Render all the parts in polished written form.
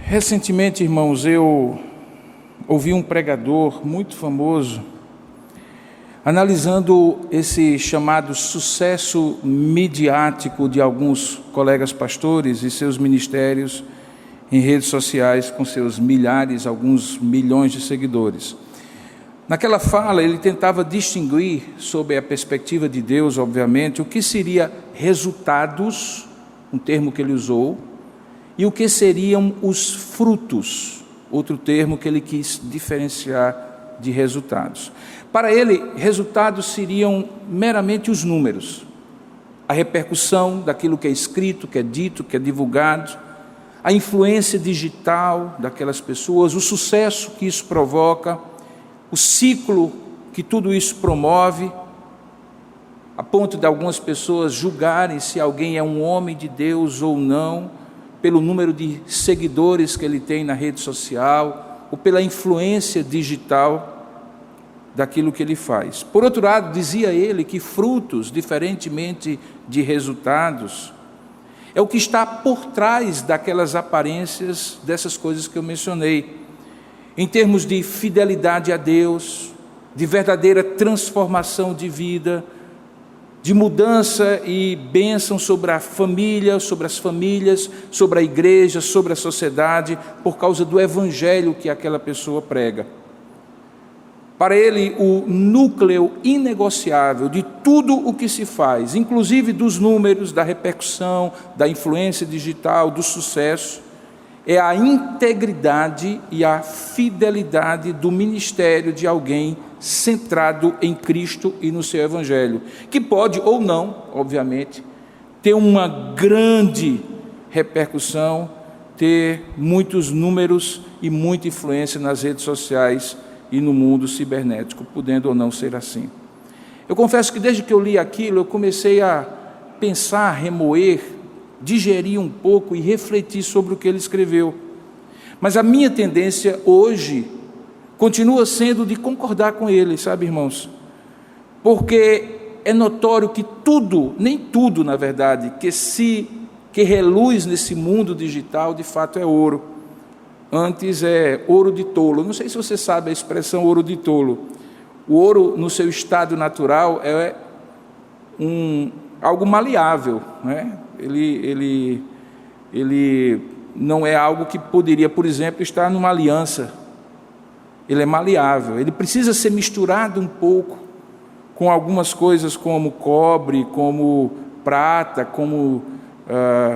Recentemente, irmãos, eu ouvi um pregador muito famoso analisando esse chamado sucesso midiático de alguns colegas pastores e seus ministérios em redes sociais com seus milhares, alguns milhões de seguidores. Naquela fala, ele tentava distinguir, sob a perspectiva de Deus, obviamente, o que seria resultados, um termo que ele usou, e o que seriam os frutos, outro termo que ele quis diferenciar de resultados. Para ele, resultados seriam meramente os números, a repercussão daquilo que é escrito, que é dito, que é divulgado, a influência digital daquelas pessoas, o sucesso que isso provoca, o ciclo que tudo isso promove, a ponto de algumas pessoas julgarem se alguém é um homem de Deus ou não, pelo número de seguidores que ele tem na rede social, ou pela influência digital daquilo que ele faz. Por outro lado, dizia ele que frutos, diferentemente de resultados, é o que está por trás daquelas aparências, dessas coisas que eu mencionei, em termos de fidelidade a Deus, de verdadeira transformação de vida, de mudança e bênção sobre a família, sobre as famílias, sobre a igreja, sobre a sociedade, por causa do evangelho que aquela pessoa prega. Para ele, o núcleo inegociável de tudo o que se faz, inclusive dos números, da repercussão, da influência digital, do sucesso, é a integridade e a fidelidade do ministério de alguém centrado em Cristo e no seu evangelho, que pode ou não, obviamente, ter uma grande repercussão, ter muitos números e muita influência nas redes sociais e no mundo cibernético, podendo ou não ser assim. Eu confesso que desde que eu li aquilo, eu comecei a pensar, remoer, digerir um pouco e refletir sobre o que ele escreveu. Mas a minha tendência hoje continua sendo de concordar com ele, sabe, irmãos? Porque é notório que tudo, nem tudo, na verdade, que reluz nesse mundo digital, de fato é ouro. Antes é ouro de tolo. Não sei se você sabe a expressão ouro de tolo. O ouro, no seu estado natural, é algo maleável, né? Ele não é algo que poderia, por exemplo, estar numa aliança. Ele é maleável, ele precisa ser misturado um pouco com algumas coisas como cobre, como prata, como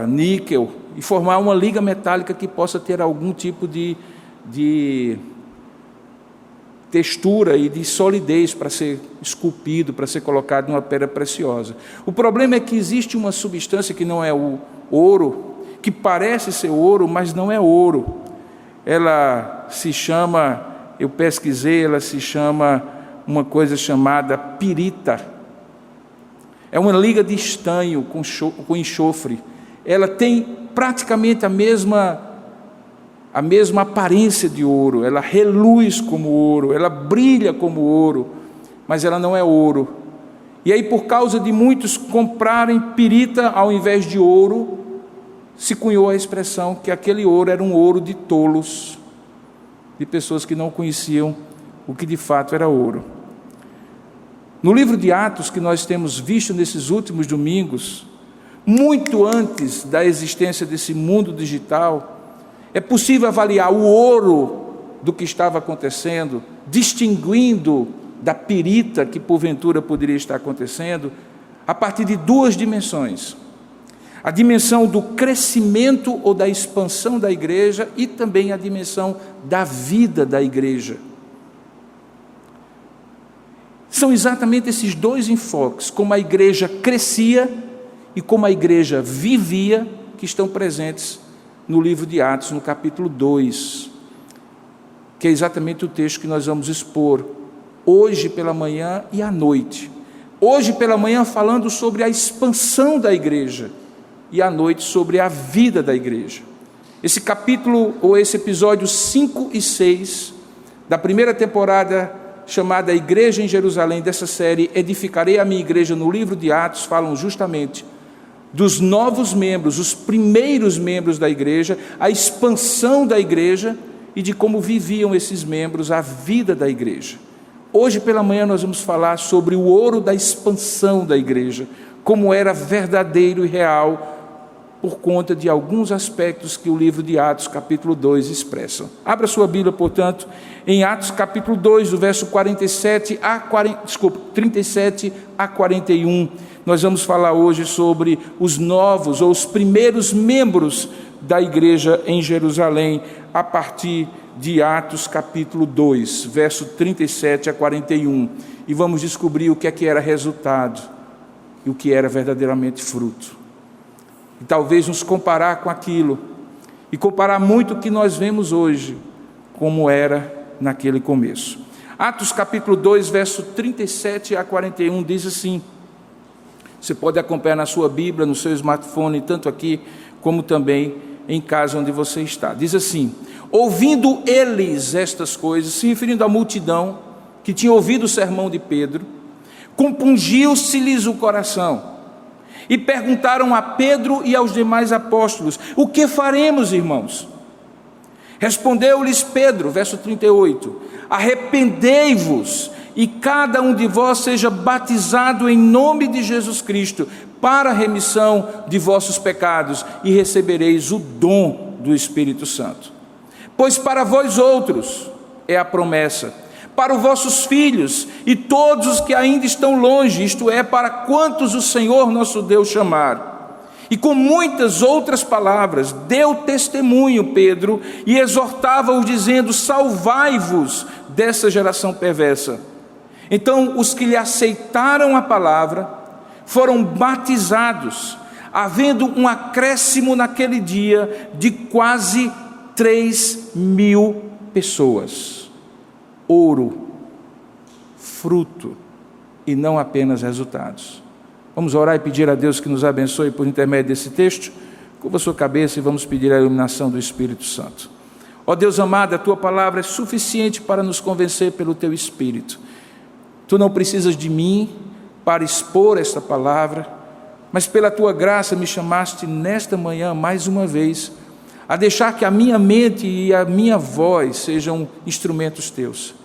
níquel, e formar uma liga metálica que possa ter algum tipo de textura e de solidez para ser esculpido, para ser colocado numa pedra preciosa. O problema é que existe uma substância que não é o ouro, que parece ser ouro, mas não é ouro. Ela se chama, eu pesquisei, ela se chama uma coisa chamada pirita. É uma liga de estanho com enxofre. Ela tem praticamente a mesma aparência de ouro, ela reluz como ouro, ela brilha como ouro, mas ela não é ouro. E aí, por causa de muitos comprarem pirita ao invés de ouro, se cunhou a expressão que aquele ouro era um ouro de tolos, de pessoas que não conheciam o que de fato era ouro. No livro de Atos, que nós temos visto nesses últimos domingos, muito antes da existência desse mundo digital, é possível avaliar o ouro do que estava acontecendo, distinguindo da pirita que porventura poderia estar acontecendo, a partir de duas dimensões: a dimensão do crescimento ou da expansão da igreja e também a dimensão da vida da igreja. São exatamente esses dois enfoques, como a igreja crescia e como a igreja vivia, que estão presentes no livro de Atos, no capítulo 2, que é exatamente o texto que nós vamos expor hoje pela manhã e à noite. Hoje pela manhã falando sobre a expansão da igreja e à noite sobre a vida da igreja. Esse capítulo, ou esse episódio 5 e 6 da primeira temporada chamada Igreja em Jerusalém, dessa série Edificarei a Minha Igreja, no livro de Atos, falam justamente dos novos membros, os primeiros membros da igreja, a expansão da igreja e de como viviam esses membros a vida da igreja. Hoje pela manhã nós vamos falar sobre o ouro da expansão da igreja, como era verdadeiro e real, por conta de alguns aspectos que o livro de Atos, capítulo 2, expressa. Abra sua Bíblia, portanto, em Atos, capítulo 2, do verso 37 a 41. Nós vamos falar hoje sobre os novos, ou os primeiros membros da igreja em Jerusalém, a partir de Atos, capítulo 2, verso 37 a 41. E vamos descobrir o que é que era resultado e o que era verdadeiramente fruto. E talvez nos comparar com aquilo, e comparar muito o que nós vemos hoje, como era naquele começo. Atos capítulo 2, verso 37 a 41, diz assim, você pode acompanhar na sua Bíblia, no seu smartphone, tanto aqui, como também em casa onde você está. Diz assim: ouvindo eles estas coisas, se referindo à multidão, que tinha ouvido o sermão de Pedro, compungiu-se-lhes o coração, e perguntaram a Pedro e aos demais apóstolos: o que faremos, irmãos? Respondeu-lhes Pedro, verso 38, arrependei-vos, e cada um de vós seja batizado em nome de Jesus Cristo, para a remissão de vossos pecados, e recebereis o dom do Espírito Santo. Pois para vós outros é a promessa, para os vossos filhos e todos os que ainda estão longe, isto é, para quantos o Senhor nosso Deus chamar. E com muitas outras palavras deu testemunho Pedro e exortava-os dizendo: salvai-vos dessa geração perversa. Então os que lhe aceitaram a palavra foram batizados, havendo um acréscimo naquele dia de quase 3.000 pessoas. Ouro, fruto e não apenas resultados. Vamos orar e pedir a Deus que nos abençoe por intermédio desse texto. Curva a sua cabeça e vamos pedir a iluminação do Espírito Santo. Ó Deus amado, a Tua palavra é suficiente para nos convencer pelo Teu Espírito. Tu não precisas de mim para expor esta palavra, mas pela Tua graça me chamaste nesta manhã mais uma vez a deixar que a minha mente e a minha voz sejam instrumentos Teus.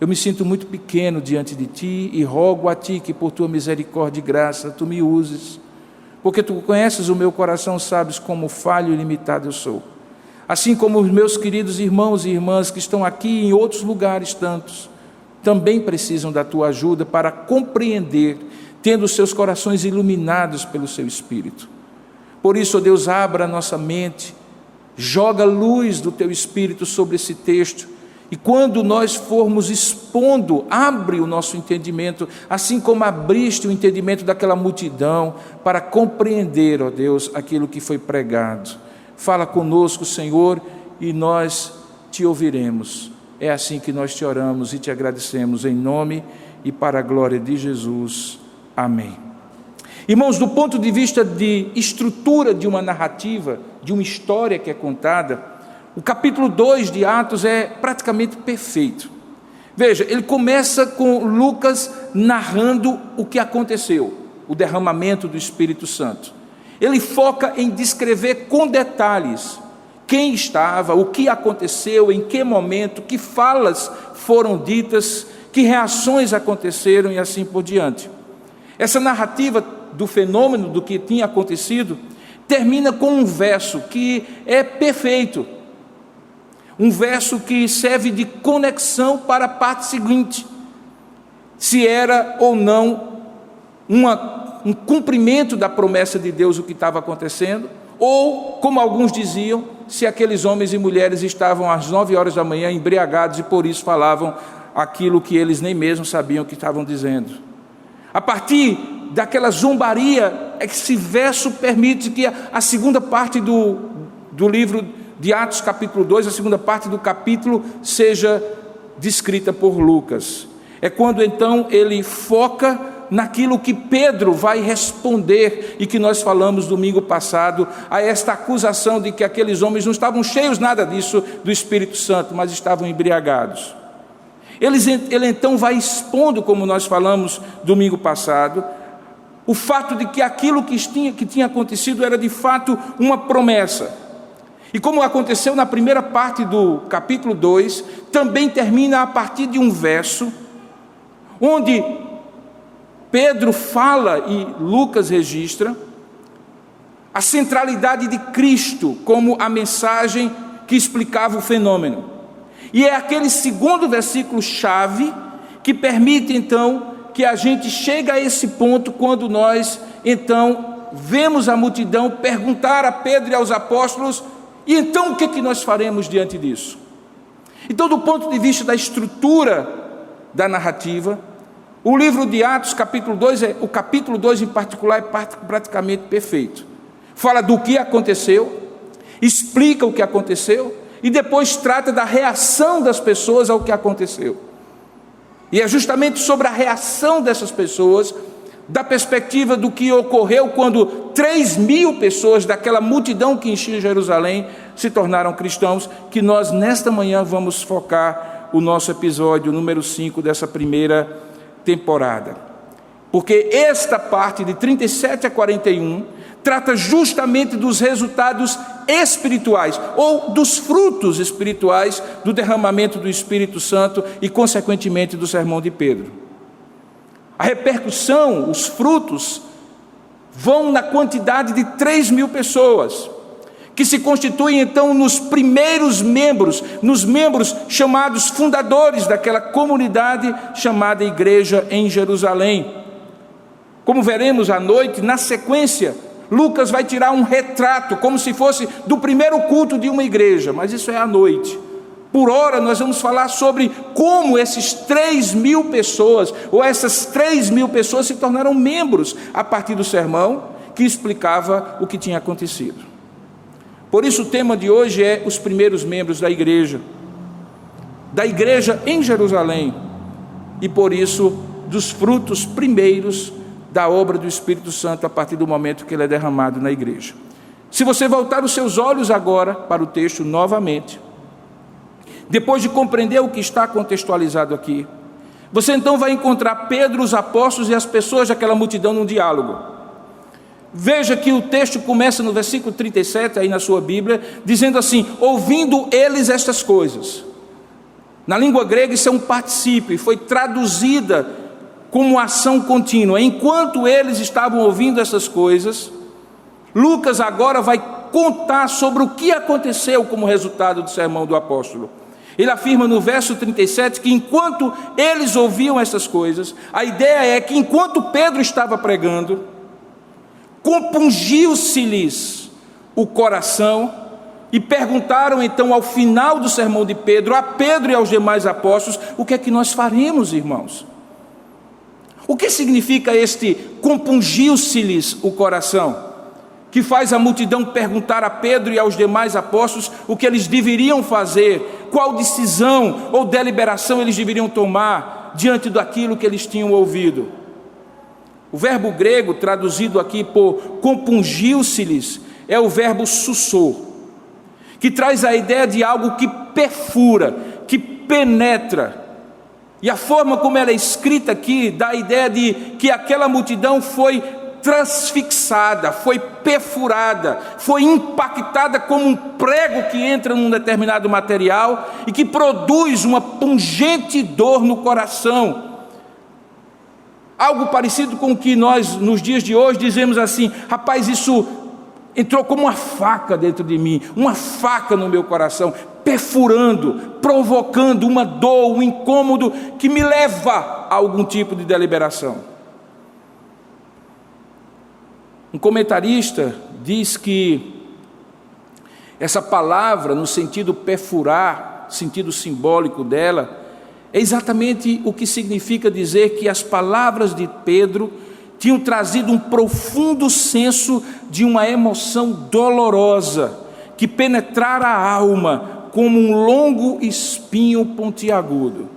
Eu me sinto muito pequeno diante de Ti e rogo a Ti que por Tua misericórdia e graça Tu me uses, porque Tu conheces o meu coração, sabes como falho e limitado eu sou. Assim como os meus queridos irmãos e irmãs que estão aqui e em outros lugares tantos, também precisam da Tua ajuda para compreender, tendo os seus corações iluminados pelo Seu Espírito. Por isso, ó Deus, abra a nossa mente, joga luz do Teu Espírito sobre esse texto, e quando nós formos expondo, abre o nosso entendimento, assim como abriste o entendimento daquela multidão, para compreender, ó Deus, aquilo que foi pregado. Fala conosco, Senhor, e nós Te ouviremos. É assim que nós Te oramos e Te agradecemos, em nome e para a glória de Jesus. Amém. Irmãos, do ponto de vista de estrutura de uma narrativa, de uma história que é contada, o capítulo 2 de Atos é praticamente perfeito. Veja, ele começa com Lucas narrando o que aconteceu, o derramamento do Espírito Santo. Ele foca em descrever com detalhes quem estava, o que aconteceu, em que momento, que falas foram ditas, que reações aconteceram e assim por diante. Essa narrativa do fenômeno, do que tinha acontecido, termina com um verso que é perfeito. Um verso que serve de conexão para a parte seguinte, se era ou não um cumprimento da promessa de Deus o que estava acontecendo, ou, como alguns diziam, se aqueles homens e mulheres estavam às 9 horas da manhã embriagados e por isso falavam aquilo que eles nem mesmo sabiam que estavam dizendo. A partir daquela zombaria, esse verso permite que a segunda parte do livro de Atos capítulo 2, a segunda parte do capítulo, seja descrita por Lucas. É quando então ele foca naquilo que Pedro vai responder e que nós falamos domingo passado, a esta acusação de que aqueles homens não estavam cheios nada disso do Espírito Santo, mas estavam embriagados. Ele então vai expondo, como nós falamos domingo passado, o fato de que aquilo que tinha acontecido era de fato uma promessa. E como aconteceu na primeira parte do capítulo 2, também termina a partir de um verso, onde Pedro fala e Lucas registra a centralidade de Cristo como a mensagem que explicava o fenômeno. E é aquele segundo versículo-chave que permite, então, que a gente chegue a esse ponto quando nós, então, vemos a multidão perguntar a Pedro e aos apóstolos: e então o que nós faremos diante disso? Então, do ponto de vista da estrutura da narrativa, o livro de Atos, capítulo 2, o capítulo 2 em particular, é praticamente perfeito. Fala do que aconteceu, explica o que aconteceu, e depois trata da reação das pessoas ao que aconteceu. E é justamente sobre a reação dessas pessoas, da perspectiva do que ocorreu quando 3.000 pessoas daquela multidão que enchia Jerusalém se tornaram cristãos, que nós nesta manhã vamos focar o nosso episódio número 5 dessa primeira temporada. Porque esta parte de 37 a 41 trata justamente dos resultados espirituais, ou dos frutos espirituais do derramamento do Espírito Santo e, consequentemente, do sermão de Pedro. A repercussão, os frutos, vão na quantidade de 3.000 pessoas, que se constituem então nos primeiros membros, nos membros chamados fundadores daquela comunidade chamada Igreja em Jerusalém. Como veremos à noite, na sequência, Lucas vai tirar um retrato, como se fosse do primeiro culto de uma igreja, mas isso é à noite. Por hora, nós vamos falar sobre como esses 3.000 pessoas, ou essas 3.000 pessoas se tornaram membros a partir do sermão que explicava o que tinha acontecido. Por isso o tema de hoje é os primeiros membros da igreja em Jerusalém, e por isso dos frutos primeiros da obra do Espírito Santo a partir do momento que ele é derramado na igreja. Se você voltar os seus olhos agora para o texto novamente, depois de compreender o que está contextualizado aqui, você então vai encontrar Pedro, os apóstolos e as pessoas daquela multidão num diálogo. Veja que o texto começa no versículo 37, aí na sua Bíblia, dizendo assim: ouvindo eles estas coisas. Na língua grega isso é um particípio, e foi traduzida como ação contínua. Enquanto eles estavam ouvindo essas coisas, Lucas agora vai contar sobre o que aconteceu como resultado do sermão do apóstolo. Ele afirma no verso 37 que enquanto eles ouviam essas coisas, a ideia é que enquanto Pedro estava pregando, compungiu-se-lhes o coração, e perguntaram então ao final do sermão de Pedro, a Pedro e aos demais apóstolos: o que é que nós faremos, irmãos? O que significa este compungiu-se-lhes o coração, que faz a multidão perguntar a Pedro e aos demais apóstolos o que eles deveriam fazer, qual decisão ou deliberação eles deveriam tomar diante daquilo que eles tinham ouvido? O verbo grego traduzido aqui por compungiu-se-lhes é o verbo sussor, que traz a ideia de algo que perfura, que penetra. E a forma como ela é escrita aqui dá a ideia de que aquela multidão foi transfixada, foi perfurada, foi impactada como um prego que entra num determinado material e que produz uma pungente dor no coração. Algo parecido com o que nós, nos dias de hoje, dizemos assim: rapaz, isso entrou como uma faca dentro de mim, uma faca no meu coração, perfurando, provocando uma dor, um incômodo que me leva a algum tipo de deliberação. Um comentarista diz que essa palavra, no sentido perfurar, sentido simbólico dela, é exatamente o que significa dizer que as palavras de Pedro tinham trazido um profundo senso de uma emoção dolorosa que penetrara a alma como um longo espinho pontiagudo.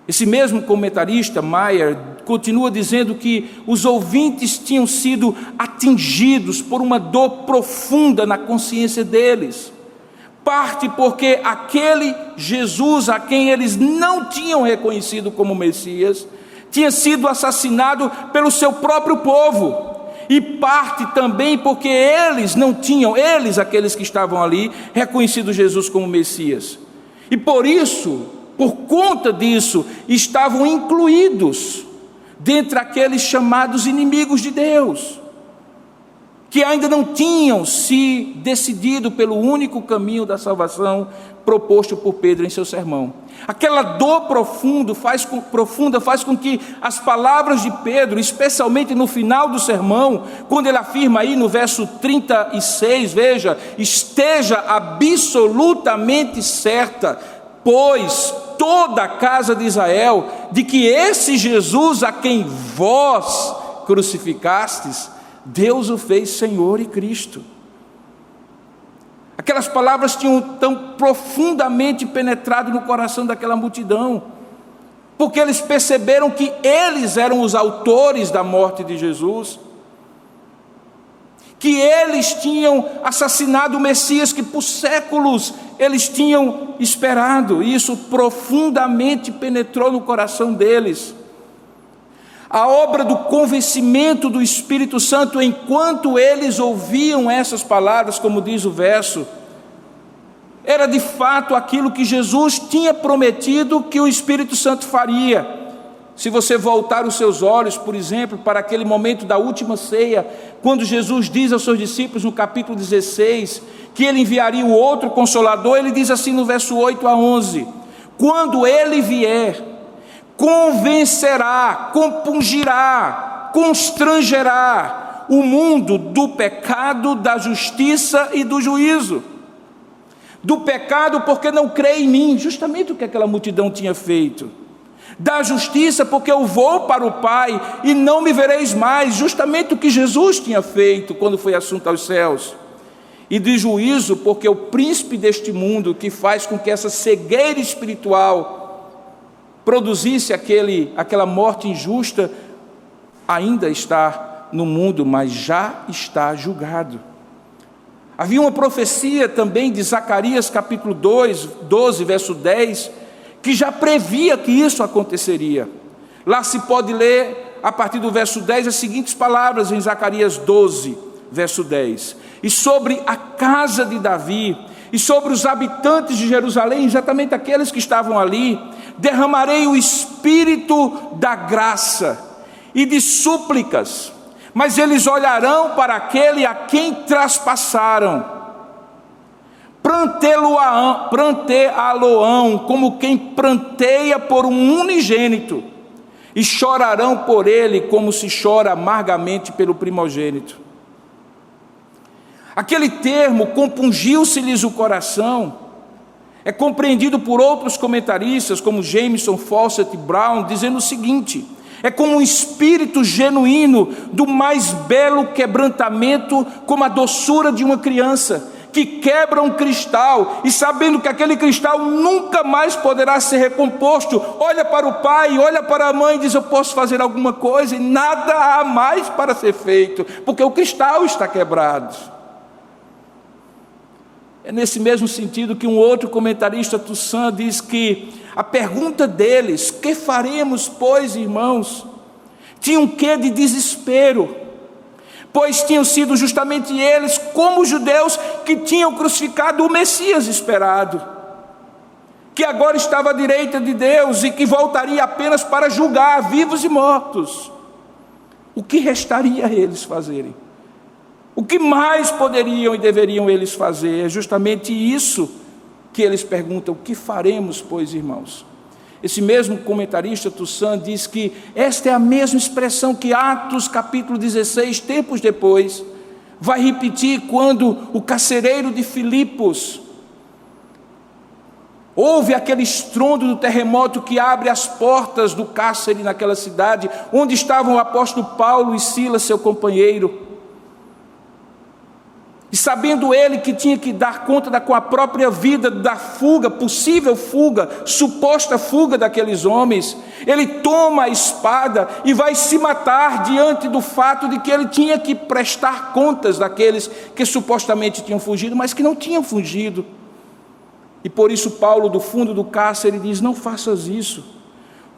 Esse mesmo comentarista, Meyer, continua dizendo que os ouvintes tinham sido atingidos por uma dor profunda na consciência deles, parte porque aquele Jesus a quem eles não tinham reconhecido como Messias tinha sido assassinado pelo seu próprio povo, e parte também porque eles não tinham, aqueles que estavam ali, reconhecido Jesus como Messias. E por isso, por conta disso, estavam incluídos dentre aqueles chamados inimigos de Deus, que ainda não tinham se decidido pelo único caminho da salvação proposto por Pedro em seu sermão. Aquela dor profunda faz com que as palavras de Pedro, especialmente no final do sermão, quando ele afirma aí no verso 36, veja, esteja absolutamente certa, pois toda a casa de Israel, de que esse Jesus a quem vós crucificastes, Deus o fez Senhor e Cristo. Aquelas palavras tinham tão profundamente penetrado no coração daquela multidão, porque eles perceberam que eles eram os autores da morte de Jesus, que eles tinham assassinado o Messias que por séculos eles tinham esperado, e isso profundamente penetrou no coração deles. A obra do convencimento do Espírito Santo, enquanto eles ouviam essas palavras, como diz o verso, era de fato aquilo que Jesus tinha prometido que o Espírito Santo faria. Se você voltar os seus olhos, por exemplo, para aquele momento da última ceia, quando Jesus diz aos seus discípulos no capítulo 16, que ele enviaria o outro Consolador, ele diz assim no verso 8 a 11, quando ele vier, convencerá, compungirá, constrangerá o mundo do pecado, da justiça e do juízo. Do pecado porque não crê em mim, justamente o que aquela multidão tinha feito. Da justiça porque eu vou para o Pai e não me vereis mais, justamente o que Jesus tinha feito quando foi assunto aos céus. E de juízo porque o príncipe deste mundo, que faz com que essa cegueira espiritual produzisse aquela morte injusta, ainda está no mundo, mas já está julgado. Havia uma profecia também de Zacarias capítulo 12, verso 10, que já previa que isso aconteceria. Lá se pode ler, a partir do verso 10, as seguintes palavras em Zacarias 12, verso 10. E sobre a casa de Davi, e sobre os habitantes de Jerusalém, exatamente aqueles que estavam ali, derramarei o espírito da graça e de súplicas, mas eles olharão para aquele a quem traspassaram, pranteá-lo-ão como quem pranteia por um unigênito, e chorarão por ele como se chora amargamente pelo primogênito. Aquele termo, compungiu-se-lhes o coração, é compreendido por outros comentaristas, como Jameson, Fawcett e Brown, dizendo o seguinte: é como um espírito genuíno do mais belo quebrantamento, como a doçura de uma criança, que quebra um cristal, e sabendo que aquele cristal nunca mais poderá ser recomposto, olha para o pai, olha para a mãe e diz, eu posso fazer alguma coisa, e nada há mais para ser feito, porque o cristal está quebrado. É nesse mesmo sentido que um outro comentarista, Toussaint, diz que a pergunta deles, que faremos, pois, irmãos, tinha um quê de desespero, pois tinham sido justamente eles, como os judeus, que tinham crucificado o Messias esperado, que agora estava à direita de Deus e que voltaria apenas para julgar vivos e mortos. O que restaria a eles fazerem? O que mais poderiam e deveriam eles fazer? É justamente isso que eles perguntam: o que faremos, pois, irmãos? Esse mesmo comentarista, Toussaint, diz que esta é a mesma expressão que Atos capítulo 16, tempos depois, vai repetir quando o carcereiro de Filipos ouve aquele estrondo do terremoto que abre as portas do cárcere naquela cidade, onde estavam o apóstolo Paulo e Silas, seu companheiro. E sabendo ele que tinha que dar conta com a própria vida da fuga, possível fuga, suposta fuga daqueles homens, ele toma a espada e vai se matar diante do fato de que ele tinha que prestar contas daqueles que supostamente tinham fugido, mas que não tinham fugido. E por isso Paulo, do fundo do cárcere, diz: não faças isso,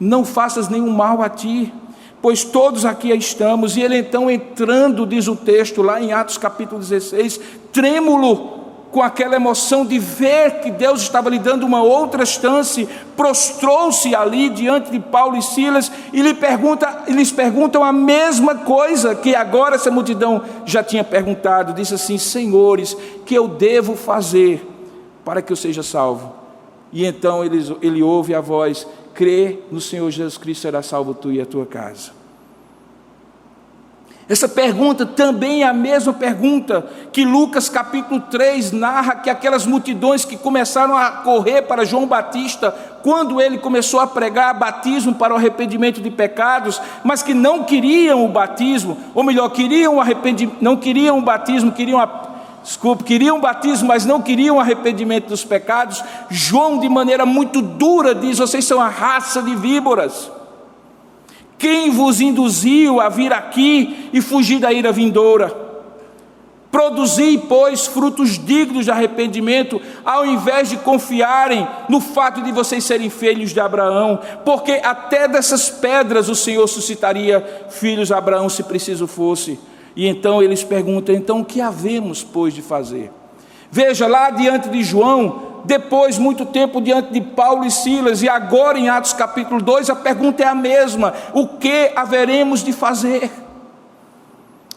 não faças nenhum mal a ti, pois todos aqui estamos. E ele então entrando, diz o texto lá em Atos capítulo 16, trêmulo com aquela emoção de ver que Deus estava lhe dando uma outra chance, prostrou-se ali diante de Paulo e Silas e lhes perguntam a mesma coisa que agora essa multidão já tinha perguntado. Disse assim: senhores, que eu devo fazer para que eu seja salvo? E então ele ouve a voz: crê no Senhor Jesus Cristo, será salvo tu e a tua casa. Essa pergunta também é a mesma pergunta que Lucas capítulo 3 narra, que aquelas multidões que começaram a correr para João Batista, quando ele começou a pregar batismo para o arrependimento de pecados, mas que não queriam o batismo, ou melhor, queriam o batismo, queriam batismo, mas não queriam o arrependimento dos pecados. João, de maneira muito dura, diz: vocês são a raça de víboras. Quem vos induziu a vir aqui e fugir da ira vindoura? Produzi, pois, frutos dignos de arrependimento, ao invés de confiarem no fato de vocês serem filhos de Abraão, porque até dessas pedras o Senhor suscitaria filhos de Abraão, se preciso fosse. E então eles perguntam: então o que havemos, pois, de fazer? Veja, lá diante de João, depois muito tempo diante de Paulo e Silas, e agora em Atos capítulo 2, a pergunta é a mesma: o que haveremos de fazer?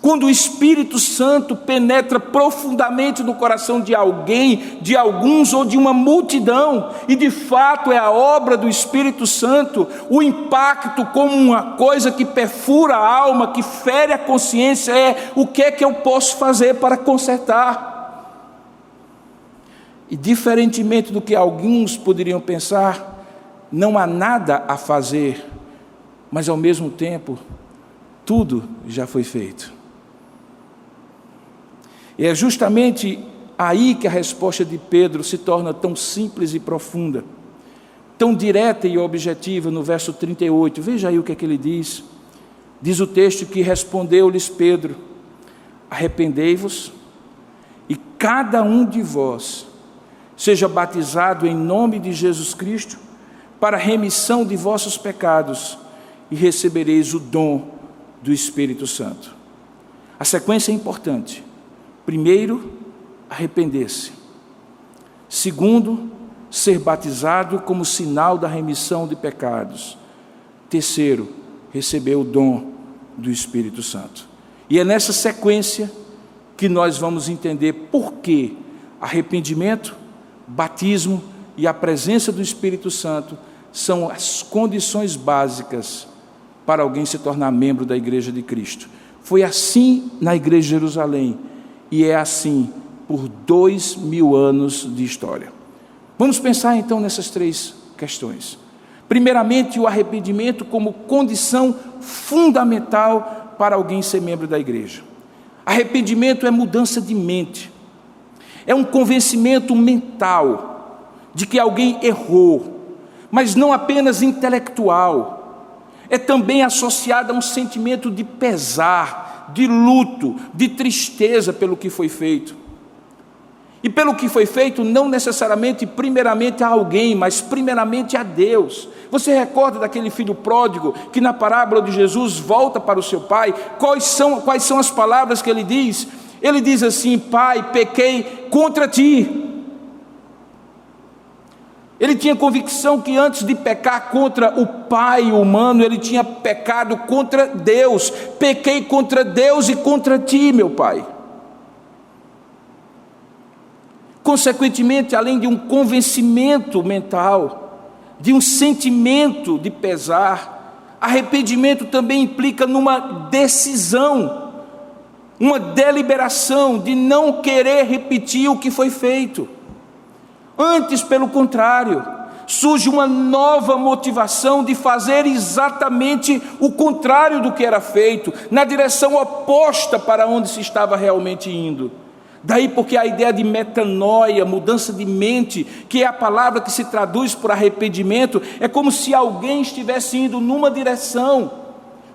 Quando o Espírito Santo penetra profundamente no coração de alguém, de alguns ou de uma multidão, e de fato é a obra do Espírito Santo, o impacto como uma coisa que perfura a alma, que fere a consciência, é: o que é que eu posso fazer para consertar? E diferentemente do que alguns poderiam pensar, não há nada a fazer, mas ao mesmo tempo, tudo já foi feito. E é justamente aí que a resposta de Pedro se torna tão simples e profunda, tão direta e objetiva no verso 38. Veja aí o que é que ele diz. Diz o texto que respondeu-lhes Pedro: arrependei-vos e cada um de vós seja batizado em nome de Jesus Cristo para a remissão de vossos pecados e recebereis o dom do Espírito Santo. A sequência é importante. Primeiro, arrepender-se. Segundo, ser batizado como sinal da remissão de pecados. Terceiro, receber o dom do Espírito Santo. E é nessa sequência que nós vamos entender por que arrependimento, batismo e a presença do Espírito Santo são as condições básicas para alguém se tornar membro da Igreja de Cristo. Foi assim na Igreja de Jerusalém e é assim por 2000 anos de história. Vamos pensar então nessas três questões. Primeiramente, o arrependimento como condição fundamental para alguém ser membro da igreja. Arrependimento é mudança de mente. É um convencimento mental de que alguém errou, mas não apenas intelectual. É também associado a um sentimento de pesar, de luto, de tristeza pelo que foi feito. E pelo que foi feito, não necessariamente primeiramente a alguém, mas primeiramente a Deus. Você recorda daquele filho pródigo que na parábola de Jesus volta para o seu pai? Quais são as palavras que ele diz? Ele diz assim: pai, pequei contra ti. Ele tinha convicção que antes de pecar contra o pai humano, ele tinha pecado contra Deus. Pequei contra Deus e contra ti, meu pai. Consequentemente, além de um convencimento mental, de um sentimento de pesar, arrependimento também implica numa decisão, uma deliberação de não querer repetir o que foi feito. Antes, pelo contrário, surge uma nova motivação de fazer exatamente o contrário do que era feito, na direção oposta para onde se estava realmente indo. Daí porque a ideia de metanoia, mudança de mente, que é a palavra que se traduz por arrependimento, é como se alguém estivesse indo numa direção,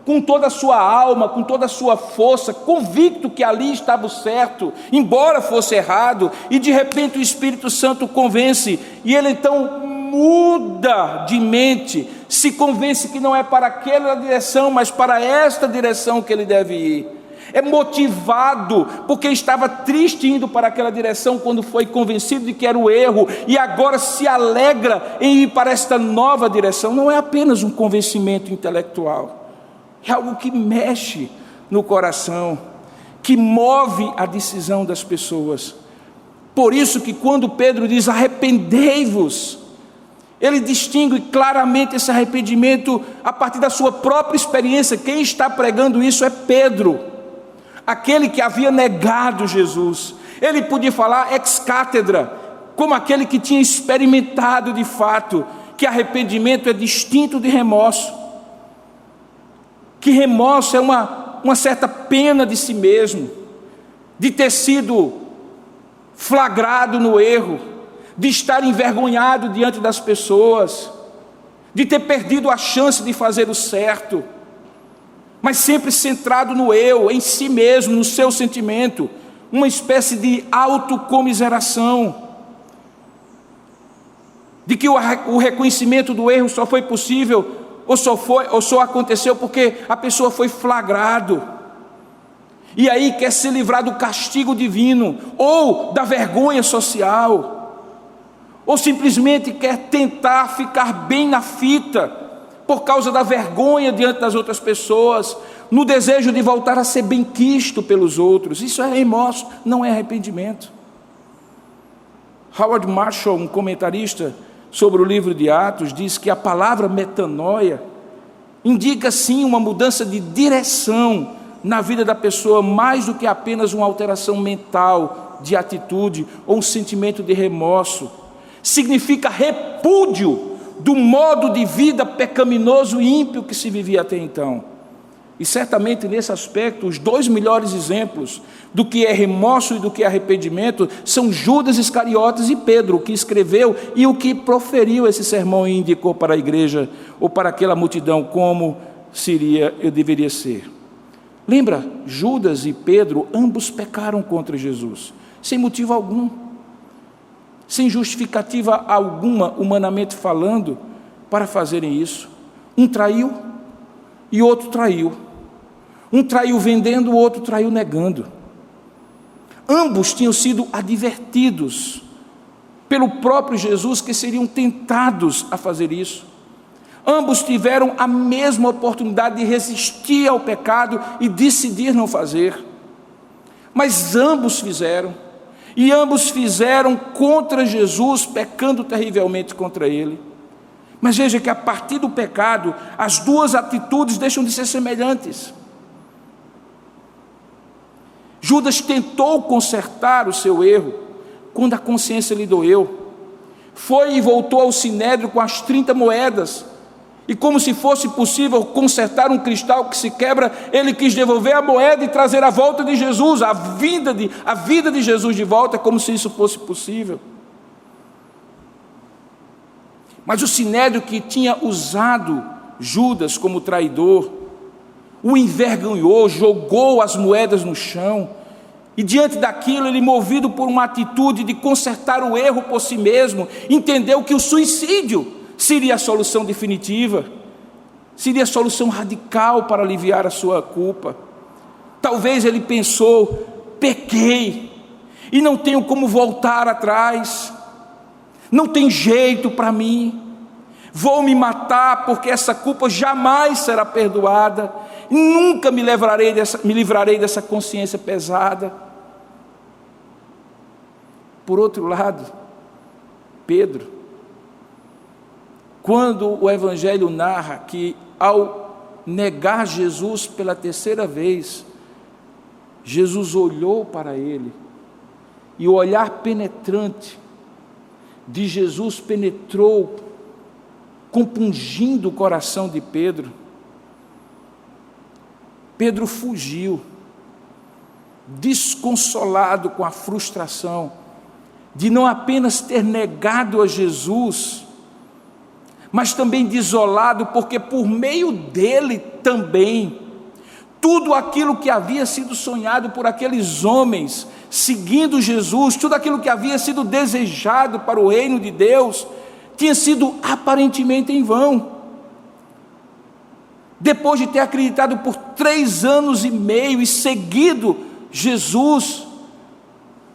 com toda a sua alma, com toda a sua força, convicto que ali estava o certo, embora fosse errado, e de repente o Espírito Santo convence, e ele então muda de mente, se convence que não é para aquela direção, mas para esta direção que ele deve ir. É motivado porque estava triste indo para aquela direção quando foi convencido de que era o erro, e agora se alegra em ir para esta nova direção. Não é apenas um convencimento intelectual, é algo que mexe no coração, que move a decisão das pessoas. Por isso que quando Pedro diz arrependei-vos, ele distingue claramente esse arrependimento a partir da sua própria experiência. Quem está pregando isso é Pedro, aquele que havia negado Jesus. Ele podia falar ex cátedra, como aquele que tinha experimentado de fato que arrependimento é distinto de remorso, que remorso é uma certa pena de si mesmo, de ter sido flagrado no erro, de estar envergonhado diante das pessoas, de ter perdido a chance de fazer o certo, mas sempre centrado no eu, em si mesmo, no seu sentimento, uma espécie de autocomiseração, de que o reconhecimento do erro só foi possível, ou só aconteceu porque a pessoa foi flagrado, e aí quer se livrar do castigo divino, ou da vergonha social, ou simplesmente quer tentar ficar bem na fita, por causa da vergonha diante das outras pessoas, no desejo de voltar a ser benquisto pelos outros. Isso é remorso, não é arrependimento. Howard Marshall, um comentarista sobre o livro de Atos, diz que a palavra metanoia indica sim uma mudança de direção na vida da pessoa, mais do que apenas uma alteração mental, de atitude, ou um sentimento de remorso. Significa repúdio do modo de vida pecaminoso e ímpio que se vivia até então. E certamente nesse aspecto, os dois melhores exemplos do que é remorso e do que é arrependimento são Judas Iscariotes e Pedro, o que escreveu e o que proferiu esse sermão e indicou para a igreja ou para aquela multidão como seria e deveria ser. Lembra, Judas e Pedro, ambos pecaram contra Jesus, sem motivo algum, sem justificativa alguma, humanamente falando, para fazerem isso. Um traiu e outro traiu. Um traiu vendendo, o outro traiu negando. Ambos tinham sido advertidos pelo próprio Jesus que seriam tentados a fazer isso. Ambos tiveram a mesma oportunidade de resistir ao pecado e decidir não fazer. Mas ambos fizeram. E ambos fizeram contra Jesus, pecando terrivelmente contra ele. Mas veja que a partir do pecado, as duas atitudes deixam de ser semelhantes. Judas tentou consertar o seu erro quando a consciência lhe doeu. Foi e voltou ao sinédrio com as 30 moedas. E como se fosse possível consertar um cristal que se quebra, ele quis devolver a moeda e trazer a volta de Jesus, a vida de Jesus de volta, como se isso fosse possível. Mas o sinédrio que tinha usado Judas como traidor, o envergonhou, jogou as moedas no chão, e diante daquilo ele, movido por uma atitude de consertar o erro por si mesmo, entendeu que o suicídio seria a solução definitiva, seria a solução radical para aliviar a sua culpa. Talvez ele pensou, pequei, e não tenho como voltar atrás, não tem jeito para mim, vou me matar porque essa culpa jamais será perdoada, nunca me livrarei dessa consciência pesada. Por outro lado, Pedro, quando o Evangelho narra que ao negar Jesus pela terceira vez, Jesus olhou para ele, e o olhar penetrante de Jesus penetrou, compungindo o coração de Pedro. Pedro fugiu, desconsolado com a frustração de não apenas ter negado a Jesus, mas também desolado, porque por meio dele também, tudo aquilo que havia sido sonhado por aqueles homens, seguindo Jesus, tudo aquilo que havia sido desejado para o reino de Deus, tinha sido aparentemente em vão. Depois de ter acreditado por 3 anos e meio e seguido Jesus,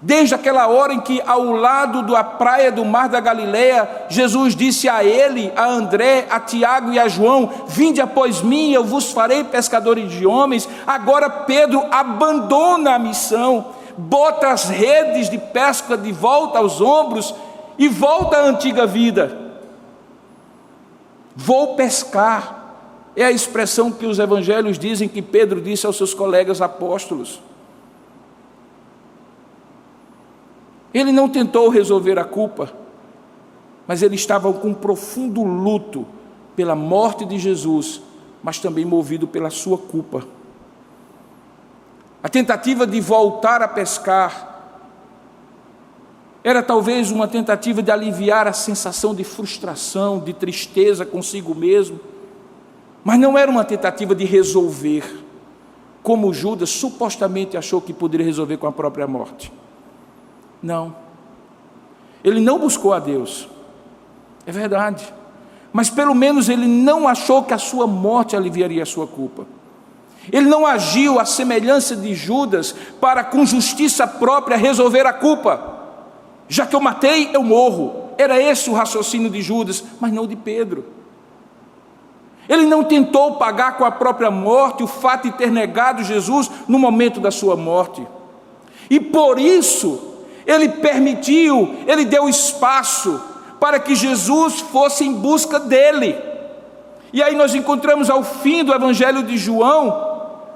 desde aquela hora em que ao lado da praia do Mar da Galileia, Jesus disse a ele, a André, a Tiago e a João: vinde após mim, eu vos farei pescadores de homens. Agora Pedro abandona a missão, bota as redes de pesca de volta aos ombros e volta à antiga vida. Vou pescar, é a expressão que os evangelhos dizem que Pedro disse aos seus colegas apóstolos. Ele não tentou resolver a culpa, mas ele estava com um profundo luto pela morte de Jesus, mas também movido pela sua culpa. A tentativa de voltar a pescar era talvez uma tentativa de aliviar a sensação de frustração, de tristeza consigo mesmo, mas não era uma tentativa de resolver, como Judas supostamente achou que poderia resolver com a própria morte. Não, ele não buscou a Deus, é verdade, mas pelo menos ele não achou que a sua morte aliviaria a sua culpa. Ele não agiu à semelhança de Judas para com justiça própria resolver a culpa. Já que eu matei, eu morro. Era esse o raciocínio de Judas, mas não de Pedro. Ele não tentou pagar com a própria morte o fato de ter negado Jesus no momento da sua morte, e por isso ele permitiu, ele deu espaço para que Jesus fosse em busca dele. E aí nós encontramos ao fim do Evangelho de João,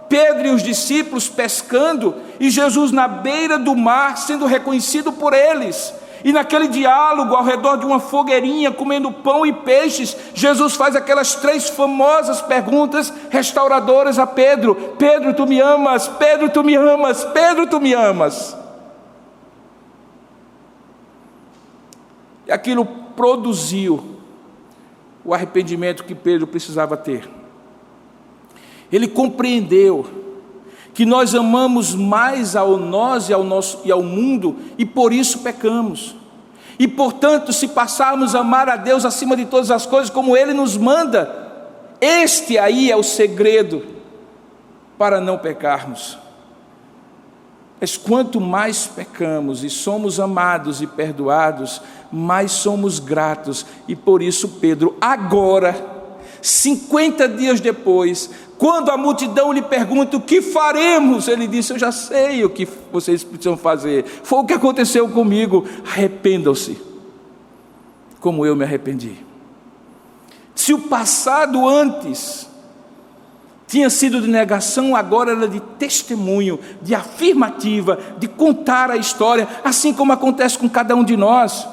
Pedro e os discípulos pescando, e Jesus na beira do mar, sendo reconhecido por eles. E naquele diálogo, ao redor de uma fogueirinha, comendo pão e peixes, Jesus faz aquelas 3 famosas perguntas restauradoras a Pedro: Pedro, tu me amas? Pedro, tu me amas? Pedro, tu me amas? E aquilo produziu o arrependimento que Pedro precisava ter. Ele compreendeu que nós amamos mais ao nós e ao mundo, e por isso pecamos. E portanto, se passarmos a amar a Deus acima de todas as coisas, como Ele nos manda, este aí é o segredo para não pecarmos. Mas quanto mais pecamos e somos amados e perdoados, mais somos gratos. E por isso Pedro, agora, 50 dias depois, quando a multidão lhe pergunta: o que faremos? Ele disse: eu já sei o que vocês precisam fazer. Foi o que aconteceu comigo. Arrependam-se, como eu me arrependi. Se o passado antes tinha sido de negação, agora era de testemunho, de afirmativa, de contar a história, assim como acontece com cada um de nós.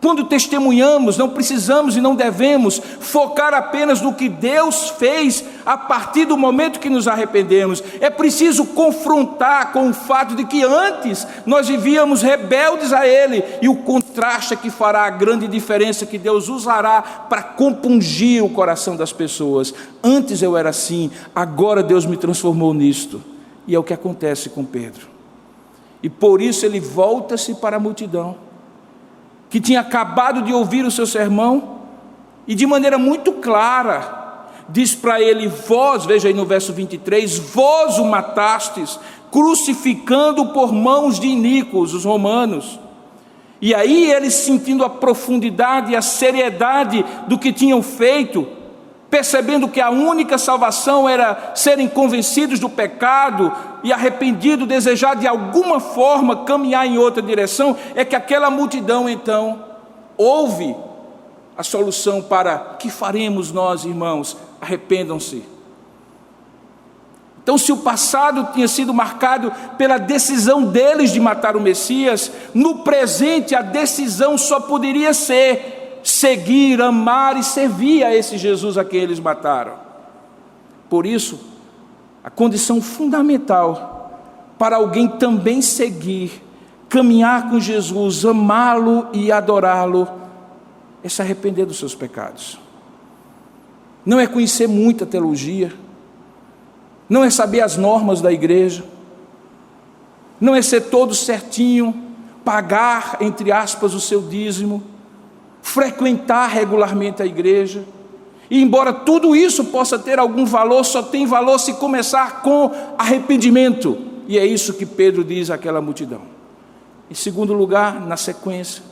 Quando testemunhamos, não precisamos e não devemos focar apenas no que Deus fez a partir do momento que nos arrependemos. É preciso confrontar com o fato de que antes nós vivíamos rebeldes a Ele, e o contraste é que fará a grande diferença que Deus usará para compungir o coração das pessoas. Antes eu era assim, agora Deus me transformou nisto. E é o que acontece com Pedro. E por isso ele volta-se para a multidão, que tinha acabado de ouvir o seu sermão, e de maneira muito clara, diz para ele: vós, veja aí no verso 23, vós o matastes, crucificando por mãos de iníquos, os romanos. E aí eles, sentindo a profundidade e a seriedade do que tinham feito, percebendo que a única salvação era serem convencidos do pecado e arrependido, desejar de alguma forma caminhar em outra direção, é que aquela multidão então ouve a solução para: que faremos nós, irmãos? Arrependam-se. Então, se o passado tinha sido marcado pela decisão deles de matar o Messias, no presente a decisão só poderia ser seguir, amar e servir a esse Jesus a quem eles mataram. Por isso, a condição fundamental para alguém também seguir, caminhar com Jesus, amá-lo e adorá-lo, é se arrepender dos seus pecados. Não é conhecer muita teologia, não é saber as normas da igreja, não é ser todo certinho, pagar, entre aspas, o seu dízimo. frequentar regularmente a igreja. E embora tudo isso possa ter algum valor, só tem valor se começar com arrependimento. E é isso que Pedro diz àquela multidão. Em segundo lugar, na sequência,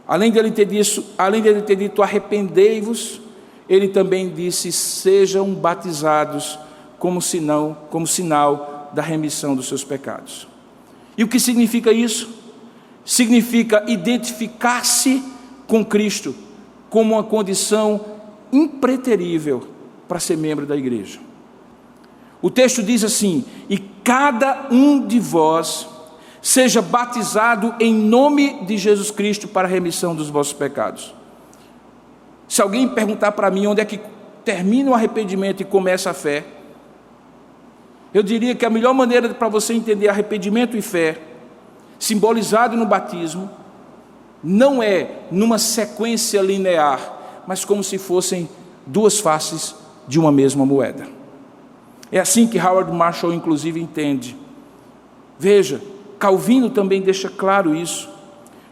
além de ele ter dito arrependei-vos, ele também disse sejam batizados como sinal da remissão dos seus pecados. E o que significa isso? Significa identificar-se com Cristo como uma condição impreterível para ser membro da igreja. O texto diz assim: e cada um de vós seja batizado em nome de Jesus Cristo para a remissão dos vossos pecados. Se alguém perguntar para mim onde é que termina o arrependimento e começa a fé, eu diria que a melhor maneira para você entender arrependimento e fé, simbolizado no batismo, não é numa sequência linear, mas como se fossem duas faces de uma mesma moeda. É assim que Howard Marshall, inclusive, entende. Veja, Calvino também deixa claro isso,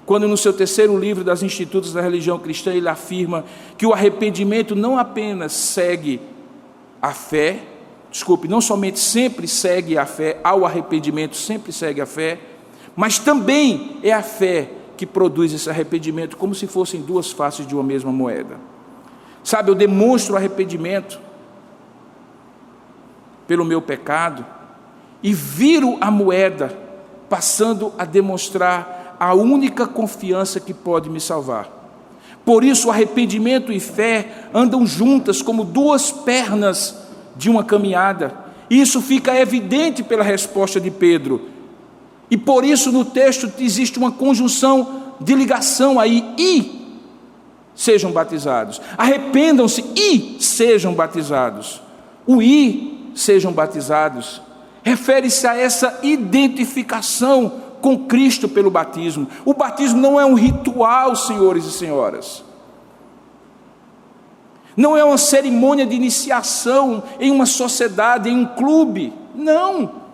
quando no seu terceiro livro das Institutos da Religião Cristã, ele afirma que o arrependimento não apenas segue a fé, não somente sempre segue a fé, ao arrependimento sempre segue a fé, mas também é a fé que produz esse arrependimento, como se fossem duas faces de uma mesma moeda. Sabe, eu demonstro arrependimento pelo meu pecado e viro a moeda, passando a demonstrar a única confiança que pode me salvar. Por isso, arrependimento e fé andam juntas como duas pernas de uma caminhada. Isso fica evidente pela resposta de Pedro. E por isso no texto existe uma conjunção de ligação aí, e sejam batizados. Arrependam-se e sejam batizados. O e sejam batizados refere-se a essa identificação com Cristo pelo batismo. O batismo não é um ritual, senhores e senhoras. Não é uma cerimônia de iniciação em uma sociedade, em um clube. Não.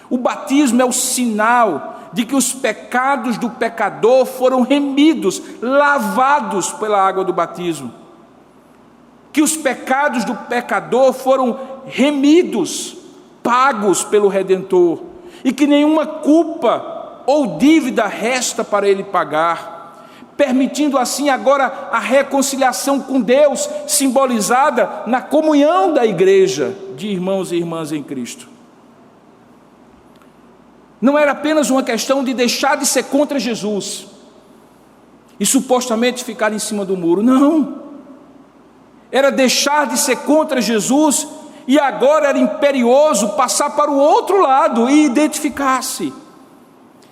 O batismo é o sinal de que os pecados do pecador foram remidos, lavados pela água do batismo. Que os pecados do pecador foram remidos, pagos pelo Redentor. E que nenhuma culpa ou dívida resta para ele pagar, permitindo assim agora a reconciliação com Deus, simbolizada na comunhão da igreja de irmãos e irmãs em Cristo. Não era apenas uma questão de deixar de ser contra Jesus e supostamente ficar em cima do muro, não. Era deixar de ser contra Jesus e agora era imperioso passar para o outro lado e identificar-se.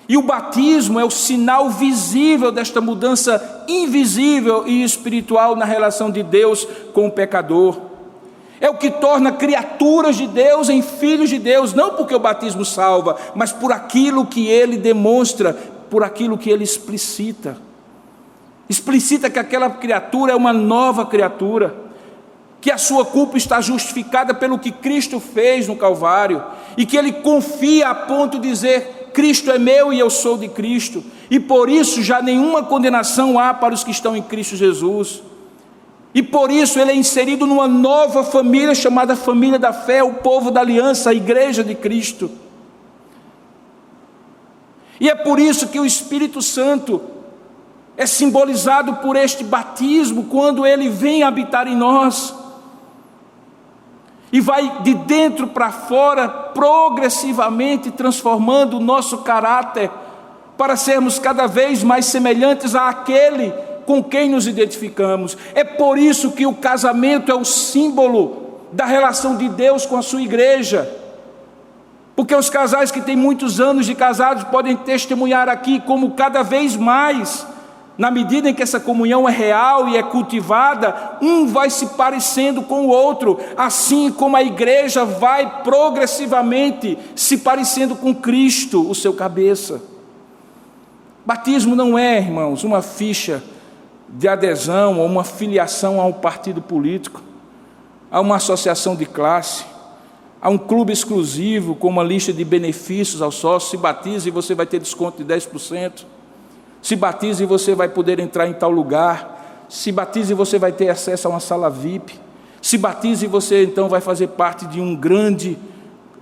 E o batismo é o sinal visível desta mudança invisível e espiritual na relação de Deus com o pecador. É o que torna criaturas de Deus em filhos de Deus, não porque o batismo salva, mas por aquilo que ele demonstra, por aquilo que ele explicita. Explicita que aquela criatura é uma nova criatura, que a sua culpa está justificada pelo que Cristo fez no Calvário, e que ele confia a ponto de dizer: Cristo é meu e eu sou de Cristo, e por isso já nenhuma condenação há para os que estão em Cristo Jesus. E por isso ele é inserido numa nova família chamada família da fé, o povo da aliança, a igreja de Cristo. E é por isso que o Espírito Santo é simbolizado por este batismo, quando ele vem habitar em nós e vai de dentro para fora, progressivamente transformando o nosso caráter para sermos cada vez mais semelhantes àquele com quem nos identificamos. É por isso que o casamento é o símbolo da relação de Deus com a sua igreja, porque os casais que têm muitos anos de casados podem testemunhar aqui como cada vez mais, na medida em que essa comunhão é real e é cultivada, um vai se parecendo com o outro, assim como a igreja vai progressivamente se parecendo com Cristo, o seu cabeça. Batismo não é, irmãos, uma ficha de adesão ou uma filiação a um partido político, a uma associação de classe, a um clube exclusivo com uma lista de benefícios aos sócios. Se batize e você vai ter desconto de 10%. Se batize e você vai poder entrar em tal lugar. Se batize e você vai ter acesso a uma sala VIP. Se batize e você então vai fazer parte de um grande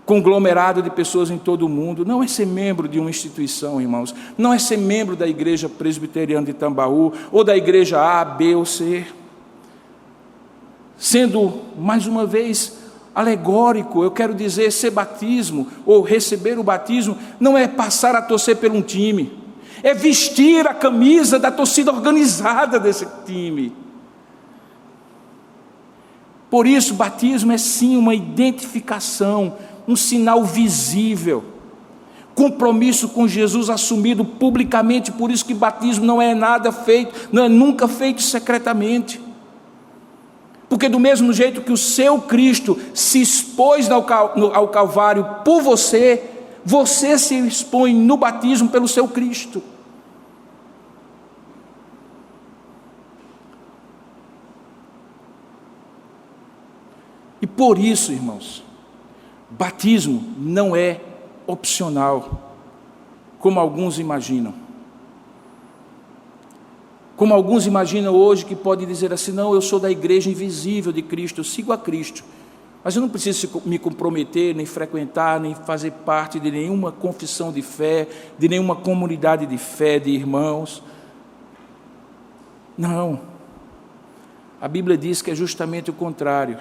conglomerado de pessoas em todo o mundo. Não é ser membro de uma instituição, irmãos. Não é ser membro da Igreja Presbiteriana de Tambaú, ou da igreja A, B ou C. Sendo, mais uma vez, alegórico, eu quero dizer, ser batismo, ou receber o batismo, não é passar a torcer por um time. É vestir a camisa da torcida organizada desse time. Por isso, batismo é sim uma identificação, um sinal visível, compromisso com Jesus assumido publicamente. Por isso que batismo não é nada feito, não é nunca feito secretamente. Porque do mesmo jeito que o seu Cristo se expôs ao Calvário por você, você se expõe no batismo pelo seu Cristo. E por isso, irmãos, batismo não é opcional, como alguns imaginam. Como alguns imaginam hoje, que pode dizer assim: não, eu sou da igreja invisível de Cristo, eu sigo a Cristo, mas eu não preciso me comprometer, nem frequentar, nem fazer parte de nenhuma confissão de fé, de nenhuma comunidade de fé, de irmãos. Não, a Bíblia diz que é justamente o contrário,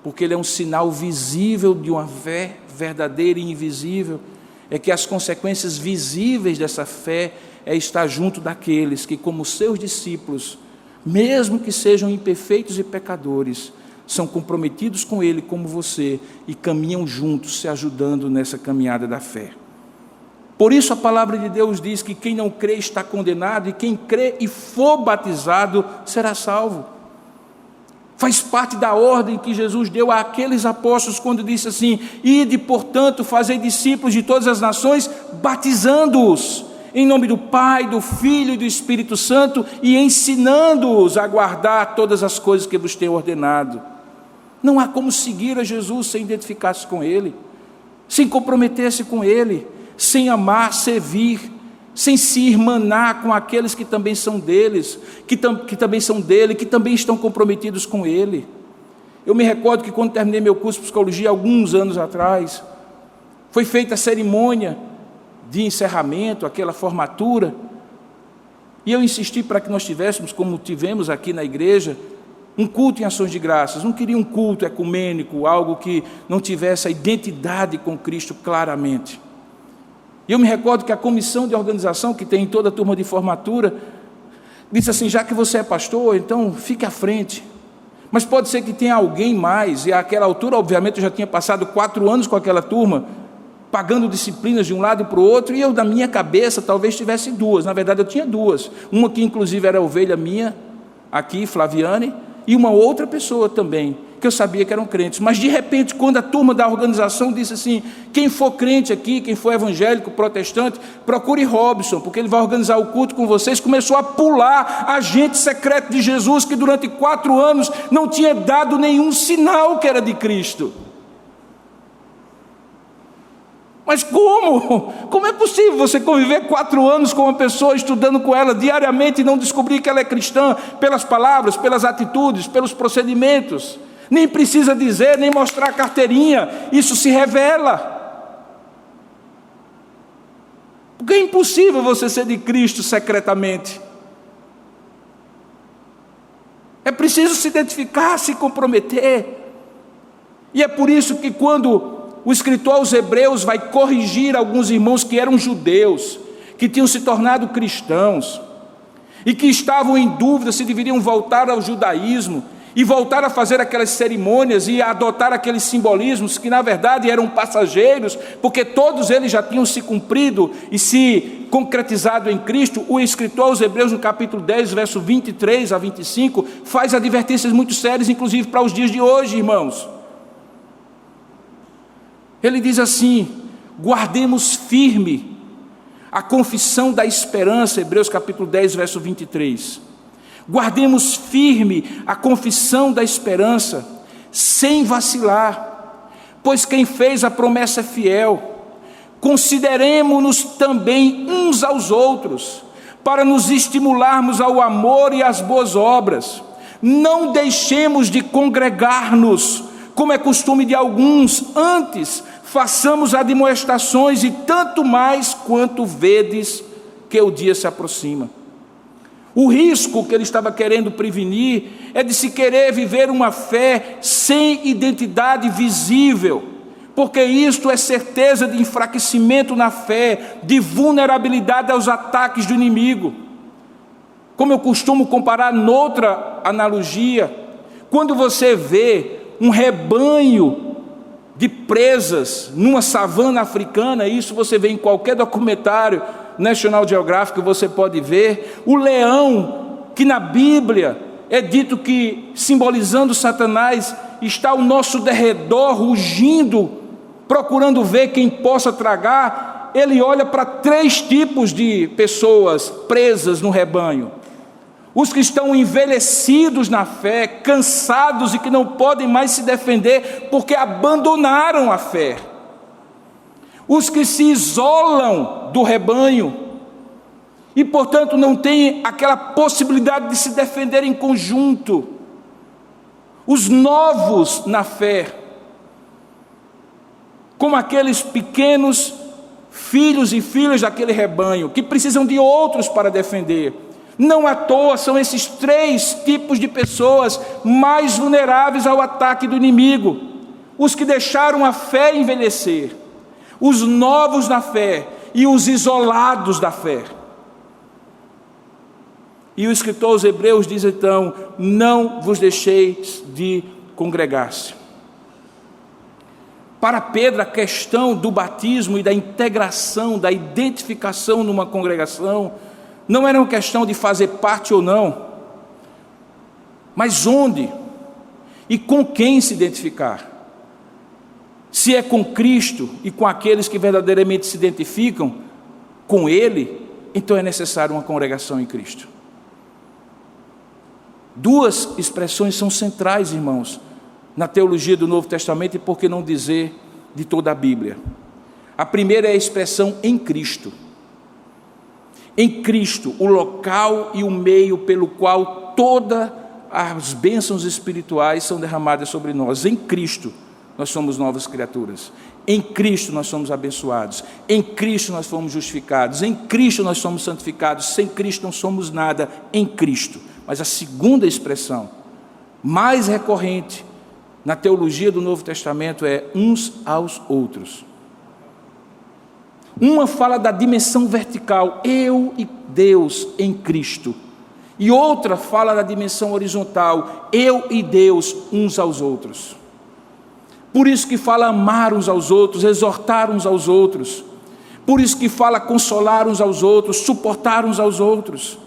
porque ele é um sinal visível de uma fé verdadeira e invisível. É que as consequências visíveis dessa fé é estar junto daqueles que, como seus discípulos, mesmo que sejam imperfeitos e pecadores, são comprometidos com Ele como você e caminham juntos, se ajudando nessa caminhada da fé. Por isso a palavra de Deus diz que quem não crê está condenado, e quem crê e for batizado será salvo. Faz parte da ordem que Jesus deu àqueles apóstolos quando disse assim: ide, portanto, fazei discípulos de todas as nações, batizando-os em nome do Pai, do Filho e do Espírito Santo, e ensinando-os a guardar todas as coisas que vos tenho ordenado. Não há como seguir a Jesus sem identificar-se com Ele, sem comprometer-se com Ele, sem amar, servir, sem se irmanar com aqueles que também são deles, que também são dele, que também estão comprometidos com Ele. Eu me recordo que quando terminei meu curso de psicologia, alguns anos atrás, foi feita a cerimônia de encerramento, aquela formatura, e eu insisti para que nós tivéssemos, como tivemos aqui na igreja, um culto em ações de graças. Não queria um culto ecumênico, algo que não tivesse a identidade com Cristo claramente. E eu me recordo que a comissão de organização, que tem em toda a turma de formatura, disse assim: já que você é pastor, então fique à frente. Mas pode ser que tenha alguém mais, e àquela altura, obviamente, eu já tinha passado 4 anos com aquela turma, pagando disciplinas de um lado e para o outro, e eu, na minha cabeça, talvez tivesse 2, na verdade eu tinha 2, uma que inclusive era ovelha minha, aqui, Flaviane, e uma outra pessoa também, que eu sabia que eram crentes. Mas de repente, quando a turma da organização disse assim: quem for crente aqui, quem for evangélico, protestante, procure Robson, porque ele vai organizar o culto com vocês. Começou a pular agente secreto de Jesus, que durante 4 anos não tinha dado nenhum sinal que era de Cristo. Mas como? Como é possível você conviver 4 anos com uma pessoa, estudando com ela diariamente, e não descobrir que ela é cristã pelas palavras, pelas atitudes, pelos procedimentos? Nem precisa dizer, nem mostrar a carteirinha, isso se revela. Porque é impossível você ser de Cristo secretamente. É preciso se identificar, se comprometer. E é por isso que quando o escritor aos Hebreus vai corrigir alguns irmãos que eram judeus, que tinham se tornado cristãos, e que estavam em dúvida se deveriam voltar ao judaísmo, e voltar a fazer aquelas cerimônias, e a adotar aqueles simbolismos, que na verdade eram passageiros, porque todos eles já tinham se cumprido e se concretizado em Cristo. O escritor aos Hebreus, no capítulo 10, verso 23 a 25, faz advertências muito sérias, inclusive para os dias de hoje, irmãos. Ele diz assim: guardemos firme a confissão da esperança, Hebreus capítulo 10, verso 23. Guardemos firme a confissão da esperança, sem vacilar, pois quem fez a promessa é fiel. Consideremo-nos também uns aos outros, para nos estimularmos ao amor e às boas obras. Não deixemos de congregar-nos, como é costume de alguns, antes façamos admoestações, e tanto mais quanto vedes que o dia se aproxima. O risco que ele estava querendo prevenir é de se querer viver uma fé sem identidade visível, porque isto é certeza de enfraquecimento na fé, de vulnerabilidade aos ataques do inimigo. Como eu costumo comparar noutra analogia, quando você vê um rebanho de presas numa savana africana, isso você vê em qualquer documentário National Geographic, você pode ver, o leão, que na Bíblia é dito que, simbolizando Satanás, está ao nosso derredor, rugindo, procurando ver quem possa tragar. Ele olha para 3 tipos de pessoas presas no rebanho: os que estão envelhecidos na fé, cansados e que não podem mais se defender porque abandonaram a fé; os que se isolam do rebanho e, portanto, não têm aquela possibilidade de se defender em conjunto; os novos na fé, como aqueles pequenos filhos e filhas daquele rebanho, que precisam de outros para defender. Não à toa são esses 3 tipos de pessoas mais vulneráveis ao ataque do inimigo: os que deixaram a fé envelhecer, os novos na fé e os isolados da fé. E o escritor aos Hebreus diz então: não vos deixeis de congregar-se. Para Pedro, a questão do batismo e da integração, da identificação numa congregação, não era uma questão de fazer parte ou não, mas onde e com quem se identificar. Se é com Cristo e com aqueles que verdadeiramente se identificam com Ele, então é necessário uma congregação em Cristo. 2 expressões são centrais, irmãos, na teologia do Novo Testamento, e por que não dizer de toda a Bíblia. A primeira é a expressão em Cristo. Em Cristo, o local e o meio pelo qual todas as bênçãos espirituais são derramadas sobre nós. Em Cristo, nós somos novas criaturas. Em Cristo nós somos abençoados. Em Cristo nós fomos justificados. Em Cristo nós somos santificados. Sem Cristo não somos nada. Em Cristo. Mas a segunda expressão, mais recorrente na teologia do Novo Testamento, é uns aos outros. Uma fala da dimensão vertical, eu e Deus em Cristo. E outra fala da dimensão horizontal, eu e Deus uns aos outros. Por isso que fala amar uns aos outros, exortar uns aos outros. Por isso que fala consolar uns aos outros, suportar uns aos outros.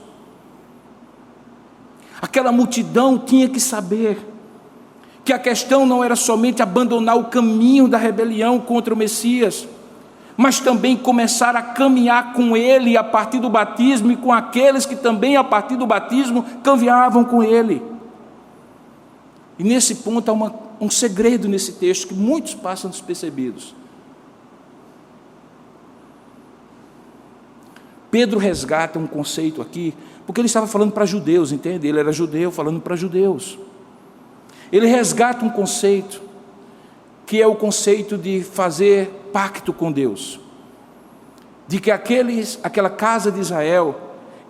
Aquela multidão tinha que saber que a questão não era somente abandonar o caminho da rebelião contra o Messias, mas também começar a caminhar com Ele a partir do batismo e com aqueles que também a partir do batismo caminhavam com Ele. E nesse ponto há um segredo nesse texto que muitos passam despercebidos. Pedro resgata um conceito aqui, porque ele estava falando para judeus, entende? Ele era judeu falando para judeus. Ele resgata um conceito, que é o conceito de fazer pacto com Deus, de que aquela casa de Israel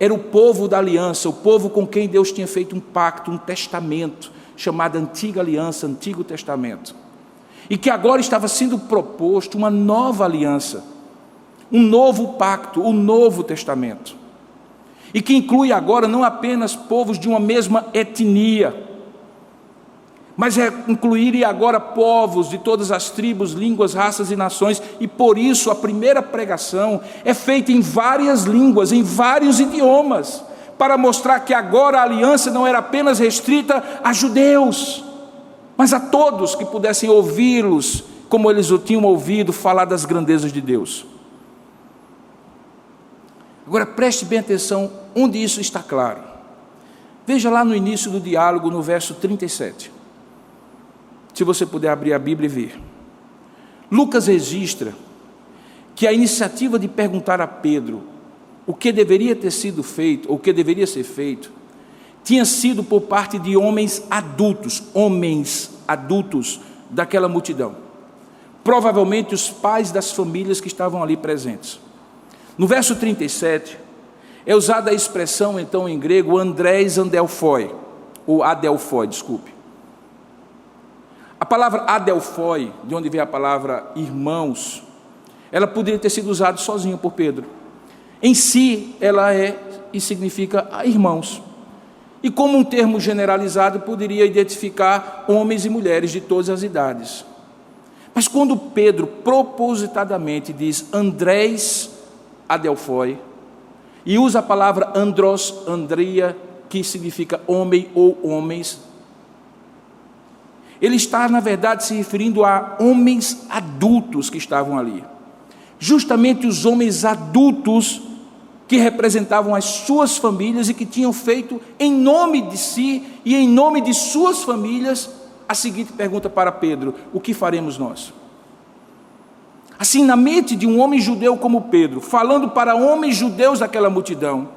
era o povo da aliança, o povo com quem Deus tinha feito um pacto, um testamento, chamado Antiga Aliança, Antigo Testamento, e que agora estava sendo proposto uma nova aliança, um novo pacto, um novo testamento, e que inclui agora não apenas povos de uma mesma etnia, mas incluiria agora povos de todas as tribos, línguas, raças e nações. E por isso a primeira pregação é feita em várias línguas, em vários idiomas, para mostrar que agora a aliança não era apenas restrita a judeus, mas a todos que pudessem ouvi-los, como eles o tinham ouvido falar das grandezas de Deus. Agora preste bem atenção onde isso está claro. Veja lá no início do diálogo, no verso 37. Se você puder abrir a Bíblia e ver. Lucas registra que a iniciativa de perguntar a Pedro o que deveria ter sido feito, ou o que deveria ser feito, tinha sido por parte de homens adultos daquela multidão. Provavelmente os pais das famílias que estavam ali presentes. No verso 37, é usada a expressão, então, em grego, Andrés Adelphoi, ou Adelphoi, desculpe. A palavra Adelphoi, de onde vem a palavra irmãos, ela poderia ter sido usada sozinha por Pedro. Em si, ela é e significa irmãos. E como um termo generalizado, poderia identificar homens e mulheres de todas as idades. Mas quando Pedro propositadamente diz Andrés Adelphoi, e usa a palavra andros, andria, que significa homem ou homens, ele está, na verdade, se referindo a homens adultos que estavam ali. Justamente os homens adultos que representavam as suas famílias e que tinham feito, em nome de si e em nome de suas famílias, a seguinte pergunta para Pedro: o que faremos nós? Assim, na mente de um homem judeu como Pedro, falando para homens judeus daquela multidão,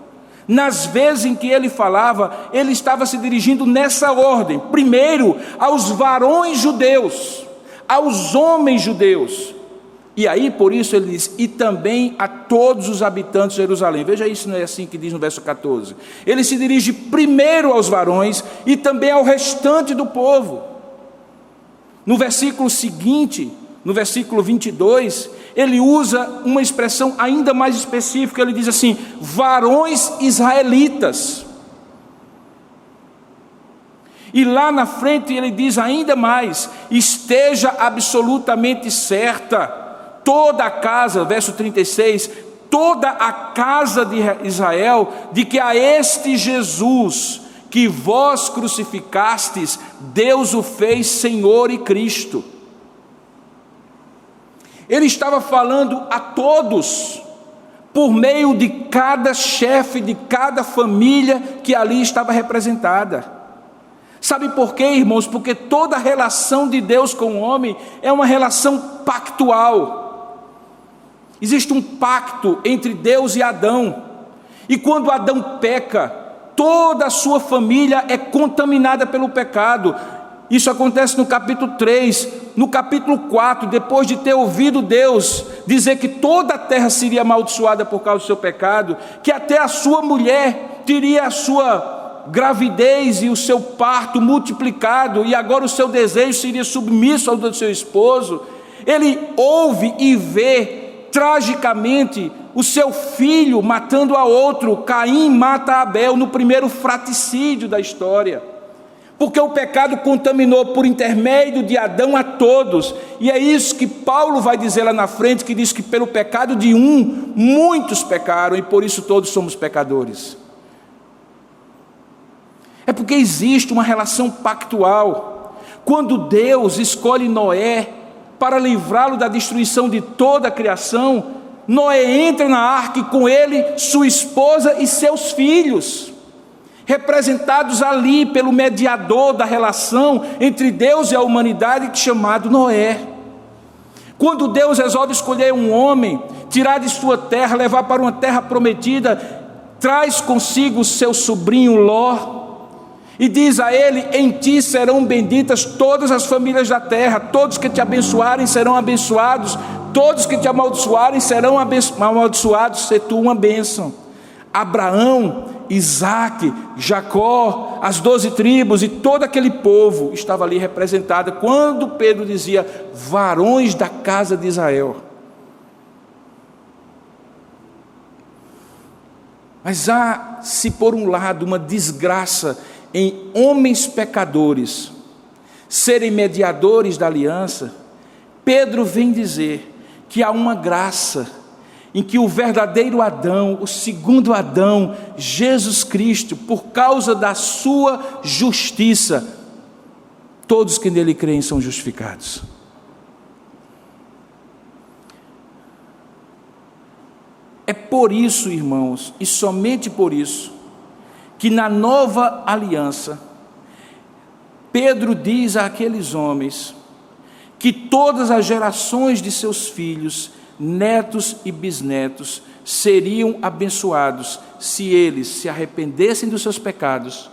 nas vezes em que ele falava, ele estava se dirigindo nessa ordem: primeiro aos varões judeus, aos homens judeus, e aí por isso ele diz, e também a todos os habitantes de Jerusalém. Veja isso, não é assim que diz no verso 14, ele se dirige primeiro aos varões e também ao restante do povo. No versículo seguinte, no versículo 22, ele usa uma expressão ainda mais específica, ele diz assim, varões israelitas. E lá na frente ele diz ainda mais, esteja absolutamente certa, toda a casa, verso 36, toda a casa de Israel, de que a este Jesus, que vós crucificastes, Deus o fez Senhor e Cristo. Ele estava falando a todos, por meio de cada chefe, de cada família que ali estava representada. Sabe por quê, irmãos? Porque toda a relação de Deus com o homem é uma relação pactual. Existe um pacto entre Deus e Adão, e quando Adão peca, toda a sua família é contaminada pelo pecado. Isso acontece no capítulo 3, no capítulo 4, depois de ter ouvido Deus dizer que toda a terra seria amaldiçoada por causa do seu pecado, que até a sua mulher teria a sua gravidez e o seu parto multiplicado, e agora o seu desejo seria submisso ao do seu esposo. Ele ouve e vê tragicamente o seu filho matando a outro. Caim mata Abel no primeiro fratricídio da história, porque o pecado contaminou por intermédio de Adão a todos, e é isso que Paulo vai dizer lá na frente, que diz que pelo pecado de um, muitos pecaram, e por isso todos somos pecadores. É porque existe uma relação pactual. Quando Deus escolhe Noé para livrá-lo da destruição de toda a criação, Noé entra na arca e com ele sua esposa e seus filhos, representados ali pelo mediador da relação entre Deus e a humanidade, chamado Noé. Quando Deus resolve escolher um homem, tirar de sua terra, levar para uma terra prometida, traz consigo o seu sobrinho Ló, e diz a ele, em ti serão benditas todas as famílias da terra, todos que te abençoarem serão abençoados, todos que te amaldiçoarem serão amaldiçoados, se tu uma bênção. Abraão, Isaque, Jacó, as 12 tribos e todo aquele povo estava ali representado, quando Pedro dizia, varões da casa de Israel. Mas há, se por um lado, uma desgraça em homens pecadores serem mediadores da aliança, Pedro vem dizer que há uma graça em que o verdadeiro Adão, o segundo Adão, Jesus Cristo, por causa da sua justiça, todos que nele creem são justificados. É por isso, irmãos, e somente por isso, que na nova aliança, Pedro diz àqueles homens que todas as gerações de seus filhos, netos e bisnetos seriam abençoados se eles se arrependessem dos seus pecados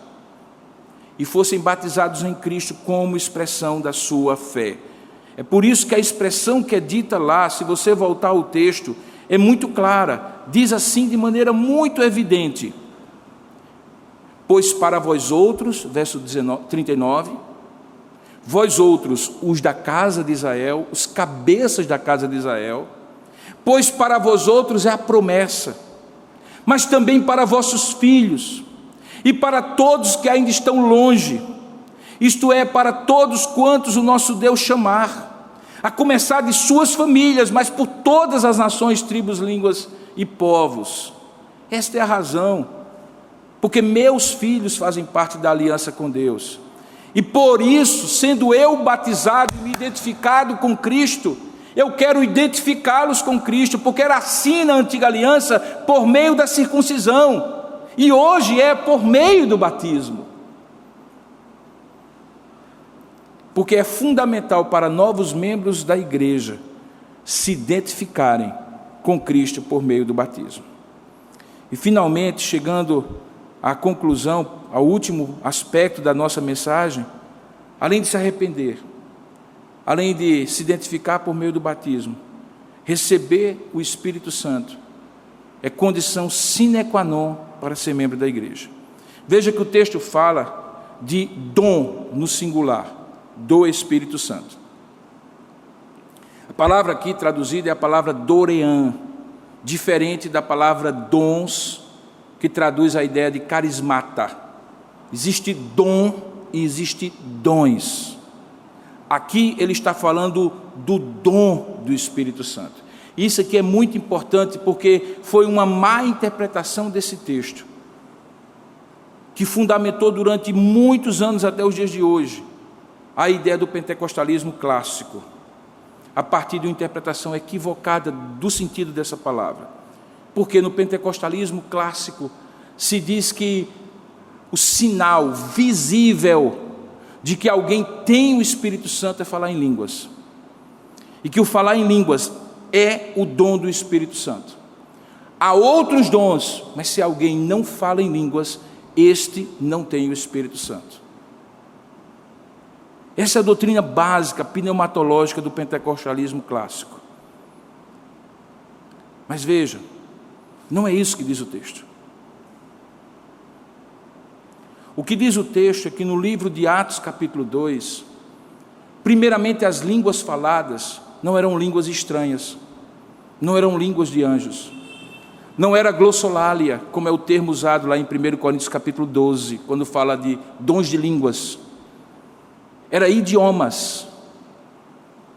e fossem batizados em Cristo como expressão da sua fé. É por isso que a expressão que é dita lá, se você voltar ao texto, é muito clara. Diz assim de maneira muito evidente: pois para vós outros, verso 39, vós outros, os da casa de Israel, os cabeças da casa de Israel, pois para vós outros é a promessa, mas também para vossos filhos, e para todos que ainda estão longe, isto é, para todos quantos o nosso Deus chamar, a começar de suas famílias, mas por todas as nações, tribos, línguas e povos. Esta é a razão, porque meus filhos fazem parte da aliança com Deus, e por isso, sendo eu batizado e me identificado com Cristo, eu quero identificá-los com Cristo, porque era assim na antiga aliança, por meio da circuncisão, e hoje é por meio do batismo. Porque é fundamental para novos membros da igreja se identificarem com Cristo por meio do batismo. E finalmente, chegando à conclusão, ao último aspecto da nossa mensagem, além de se arrepender, além de se identificar por meio do batismo, receber o Espírito Santo é condição sine qua non para ser membro da igreja. Veja que o texto fala de dom no singular, do Espírito Santo. A palavra aqui traduzida é a palavra dorean, diferente da palavra dons, que traduz a ideia de carismata. Existe dom e existe dons. Aqui ele está falando do dom do Espírito Santo. Isso aqui é muito importante, porque foi uma má interpretação desse texto, que fundamentou durante muitos anos, até os dias de hoje, a ideia do pentecostalismo clássico, a partir de uma interpretação equivocada do sentido dessa palavra. Porque no pentecostalismo clássico se diz que o sinal visível de que alguém tem o Espírito Santo é falar em línguas, e que o falar em línguas é o dom do Espírito Santo. Há outros dons, mas se alguém não fala em línguas, este não tem o Espírito Santo. Essa é a doutrina básica, pneumatológica do pentecostalismo clássico. Mas veja, não é isso que diz o texto. O que diz o texto é que no livro de Atos capítulo 2, primeiramente as línguas faladas não eram línguas estranhas, não eram línguas de anjos, não era glossolalia, como é o termo usado lá em 1 Coríntios capítulo 12, quando fala de dons de línguas. Era idiomas.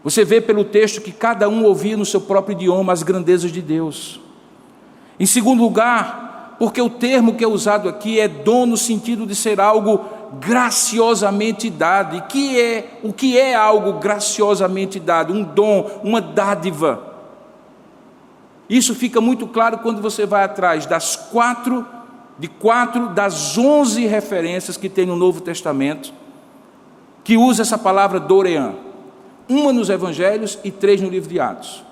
Você vê pelo texto que cada um ouvia no seu próprio idioma as grandezas de Deus. Em segundo lugar, porque o termo que é usado aqui é dom no sentido de ser algo graciosamente dado. E o que é algo graciosamente dado? Um dom, uma dádiva. Isso fica muito claro quando você vai atrás das 11 referências que tem no Novo Testamento, que usa essa palavra dorean, uma nos Evangelhos e 3 no livro de Atos.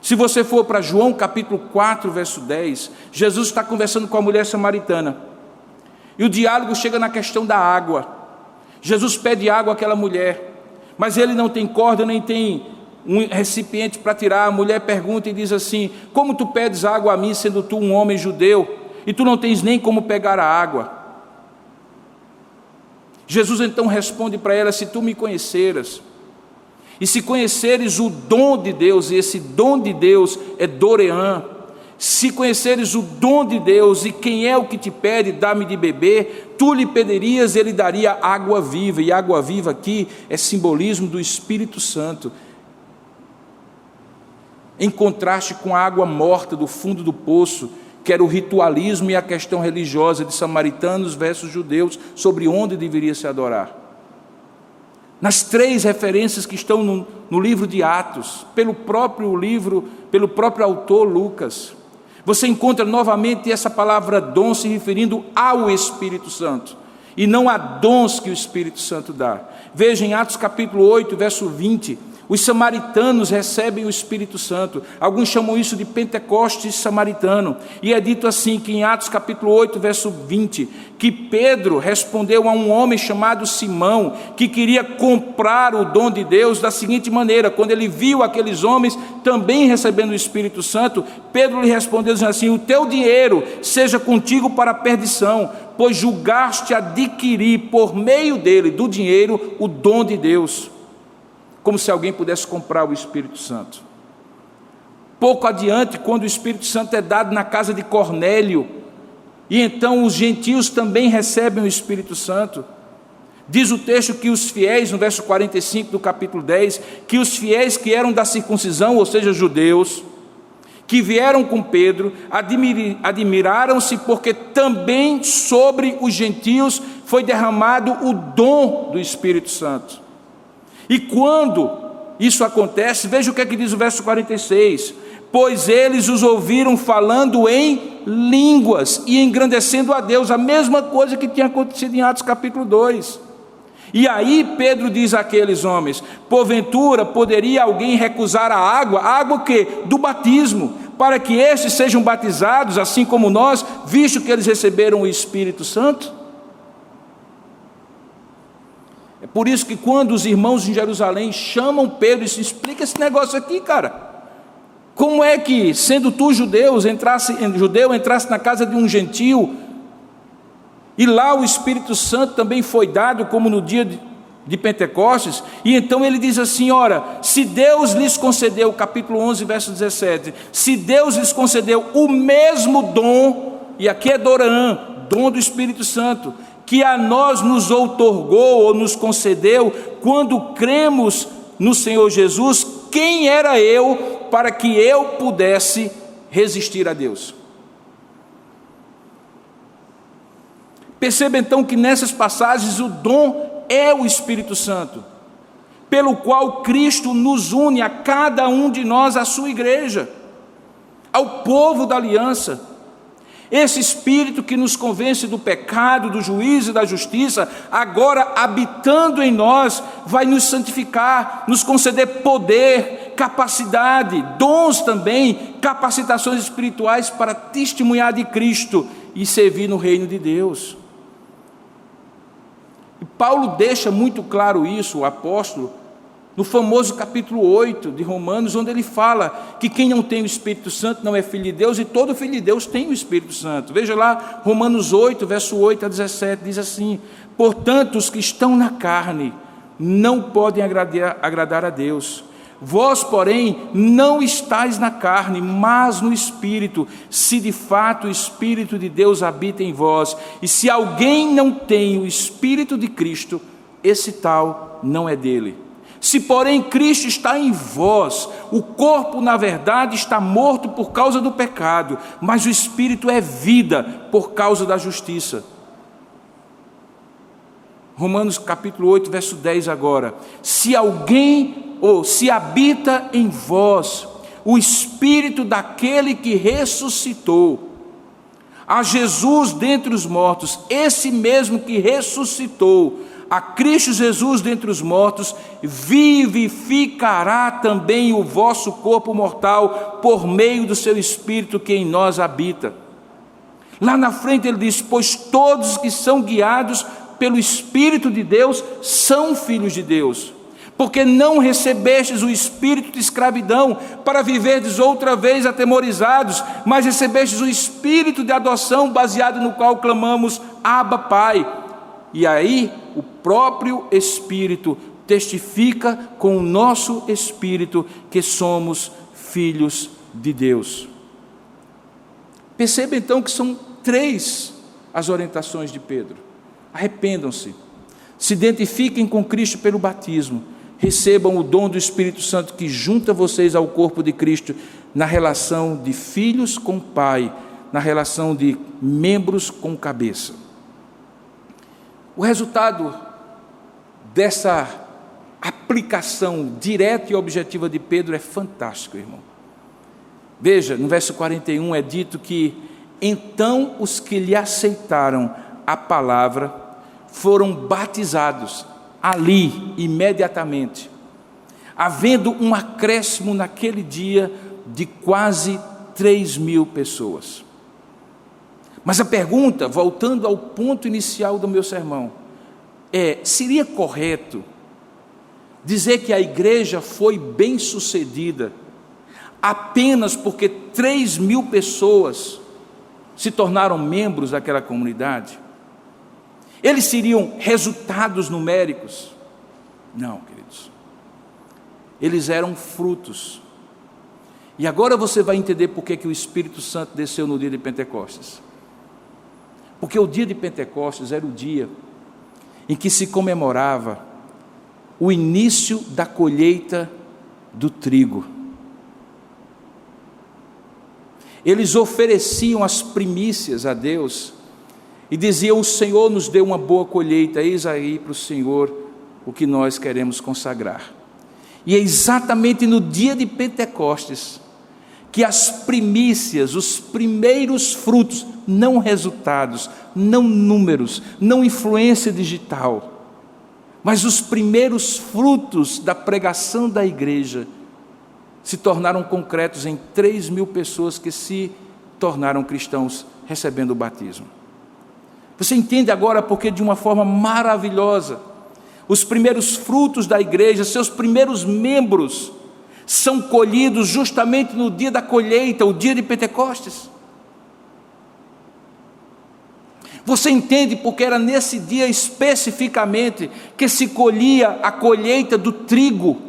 Se você for para João capítulo 4, verso 10, Jesus está conversando com a mulher samaritana, e o diálogo chega na questão da água. Jesus pede água àquela mulher, mas ele não tem corda, nem tem um recipiente para tirar. A mulher pergunta e diz assim: como tu pedes água a mim, sendo tu um homem judeu, e tu não tens nem como pegar a água? Jesus então responde para ela: se tu me conheceras, e se conheceres o dom de Deus, e esse dom de Deus é dorean, se conheceres o dom de Deus, e quem é o que te pede, dá-me de beber, tu lhe pedirias, ele daria água viva. E água viva aqui é simbolismo do Espírito Santo, em contraste com a água morta do fundo do poço, que era o ritualismo e a questão religiosa de samaritanos versus judeus, sobre onde deveria se adorar. Nas 3 referências que estão no livro de Atos, pelo próprio autor Lucas, você encontra novamente essa palavra dom se referindo ao Espírito Santo, e não a dons que o Espírito Santo dá. Veja em Atos capítulo 8, verso 20, Os samaritanos recebem o Espírito Santo. Alguns chamam isso de Pentecostes samaritano. E é dito assim, que em Atos capítulo 8, verso 20, que Pedro respondeu a um homem chamado Simão, que queria comprar o dom de Deus da seguinte maneira: quando ele viu aqueles homens também recebendo o Espírito Santo, Pedro lhe respondeu dizendo assim: o teu dinheiro seja contigo para a perdição, pois julgaste adquirir por meio dele, do dinheiro, o dom de Deus. Como se alguém pudesse comprar o Espírito Santo. Pouco adiante, quando o Espírito Santo é dado na casa de Cornélio, e então os gentios também recebem o Espírito Santo, diz o texto que os fiéis, no verso 45 do capítulo 10, que os fiéis que eram da circuncisão, ou seja, judeus, que vieram com Pedro, admiraram-se porque também sobre os gentios foi derramado o dom do Espírito Santo. E quando isso acontece, veja o que é que diz o verso 46: pois eles os ouviram falando em línguas e engrandecendo a Deus, a mesma coisa que tinha acontecido em Atos capítulo 2. E aí Pedro diz àqueles homens: porventura poderia alguém recusar a água o quê? Do batismo, para que estes sejam batizados, assim como nós, visto que eles receberam o Espírito Santo? É por isso que quando os irmãos em Jerusalém chamam Pedro e se explica esse negócio aqui, cara. Como é que, sendo tu judeu, entrasse na casa de um gentio, e lá o Espírito Santo também foi dado, como no dia de Pentecostes, e então ele diz assim: ora, se Deus lhes concedeu, capítulo 11, verso 17, se Deus lhes concedeu o mesmo dom, e aqui é Doran, dom do Espírito Santo, que a nós nos outorgou ou nos concedeu quando cremos no Senhor Jesus, quem era eu para que eu pudesse resistir a Deus? Perceba então que nessas passagens o dom é o Espírito Santo, pelo qual Cristo nos une a cada um de nós, à sua igreja, ao povo da aliança. Esse Espírito que nos convence do pecado, do juízo e da justiça, agora habitando em nós, vai nos santificar, nos conceder poder, capacidade, dons também, capacitações espirituais para testemunhar de Cristo e servir no reino de Deus. E Paulo deixa muito claro isso, o apóstolo, no famoso capítulo 8 de Romanos, onde ele fala que quem não tem o Espírito Santo não é filho de Deus, e todo filho de Deus tem o Espírito Santo. Veja lá, Romanos 8, verso 8 a 17, diz assim: portanto, os que estão na carne não podem agradar a Deus. Vós, porém, não estáis na carne, mas no Espírito, se de fato o Espírito de Deus habita em vós. E se alguém não tem o Espírito de Cristo, esse tal não é dele. Se, porém, Cristo está em vós, o corpo, na verdade, está morto por causa do pecado, mas o Espírito é vida por causa da justiça. Romanos capítulo 8, verso 10 agora: se alguém, ou se habita em vós o Espírito daquele que ressuscitou a Jesus dentre os mortos, esse mesmo que ressuscitou a Cristo Jesus dentre os mortos, vivificará também o vosso corpo mortal por meio do seu Espírito que em nós habita. Lá na frente ele diz: pois todos que são guiados pelo Espírito de Deus são filhos de Deus. Porque não recebestes o espírito de escravidão para viverdes outra vez atemorizados, mas recebestes o espírito de adoção, baseado no qual clamamos: Abba, Pai. E aí o próprio Espírito testifica com o nosso espírito que somos filhos de Deus. Perceba então que são 3 as orientações de Pedro: arrependam-se, se identifiquem com Cristo pelo batismo, recebam o dom do Espírito Santo que junta vocês ao corpo de Cristo na relação de filhos com Pai, na relação de membros com cabeça. O resultado dessa aplicação direta e objetiva de Pedro é fantástico, irmão. Veja, no verso 41 é dito que então os que lhe aceitaram a palavra foram batizados ali, imediatamente. havendo um acréscimo naquele dia de quase 3.000 pessoas. Mas a pergunta, voltando ao ponto inicial do meu sermão, seria correto dizer que a igreja foi bem sucedida apenas porque 3.000 pessoas se tornaram membros daquela comunidade? Eles seriam resultados numéricos? Não, queridos. Eles eram frutos. E agora você vai entender por que o Espírito Santo desceu no dia de Pentecostes. Porque o dia de Pentecostes era o dia em que se comemorava o início da colheita do trigo. Eles ofereciam as primícias a Deus e diziam: o Senhor nos deu uma boa colheita, eis aí para o Senhor o que nós queremos consagrar. E é exatamente no dia de Pentecostes que as primícias, os primeiros frutos, não resultados, não números, não influência digital, mas os primeiros frutos da pregação da igreja se tornaram concretos em 3.000 pessoas que se tornaram cristãos recebendo o batismo. Você entende agora porque, de uma forma maravilhosa, os primeiros frutos da igreja, seus primeiros membros, são colhidos justamente no dia da colheita, o dia de Pentecostes? Você entende porque era nesse dia especificamente que se colhia a colheita do trigo?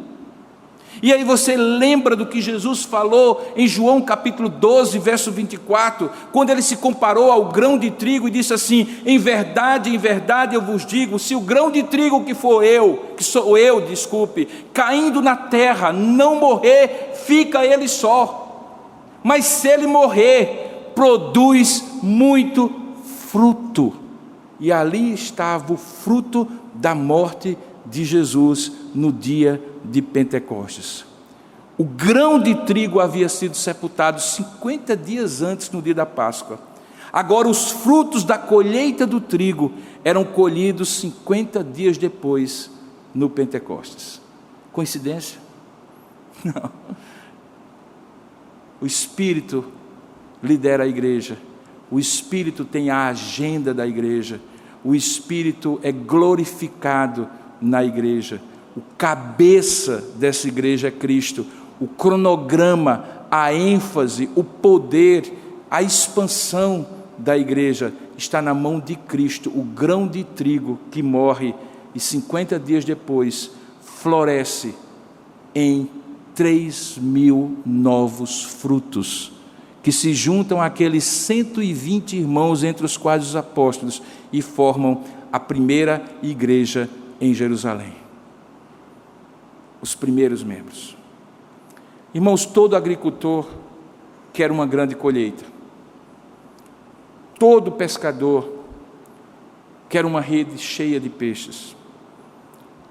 E aí você lembra do que Jesus falou em João capítulo 12, verso 24, quando ele se comparou ao grão de trigo e disse assim: em verdade eu vos digo, se o grão de trigo que sou eu, caindo na terra, não morrer, fica ele só, mas se ele morrer, produz muito fruto. E ali estava o fruto da morte de Jesus no dia de Pentecostes. O grão de trigo havia sido sepultado 50 dias antes, no dia da Páscoa. Agora os frutos da colheita do trigo eram colhidos 50 dias depois, no Pentecostes. Coincidência? Não. O Espírito lidera a igreja, o Espírito tem a agenda da igreja, o Espírito é glorificado na igreja. O cabeça dessa igreja é Cristo. O cronograma, a ênfase, o poder, a expansão da igreja está na mão de Cristo. O grão de trigo que morre e 50 dias depois floresce em 3.000 novos frutos, que se juntam àqueles 120 irmãos, entre os quais os apóstolos, e formam a primeira igreja em Jerusalém. Os primeiros membros. Irmãos, todo agricultor quer uma grande colheita. Todo pescador quer uma rede cheia de peixes.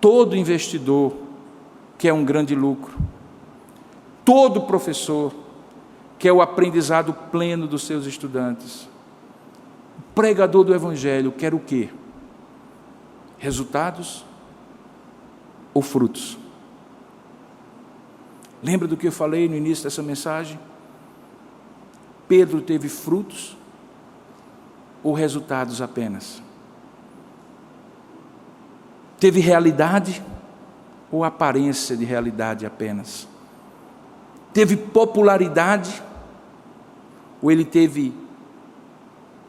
Todo investidor quer um grande lucro. Todo professor quer o aprendizado pleno dos seus estudantes. O pregador do Evangelho quer o quê? Resultados ou frutos? Lembra do que eu falei no início dessa mensagem? Pedro teve frutos ou resultados apenas? Teve realidade ou aparência de realidade apenas? Teve popularidade ou ele teve,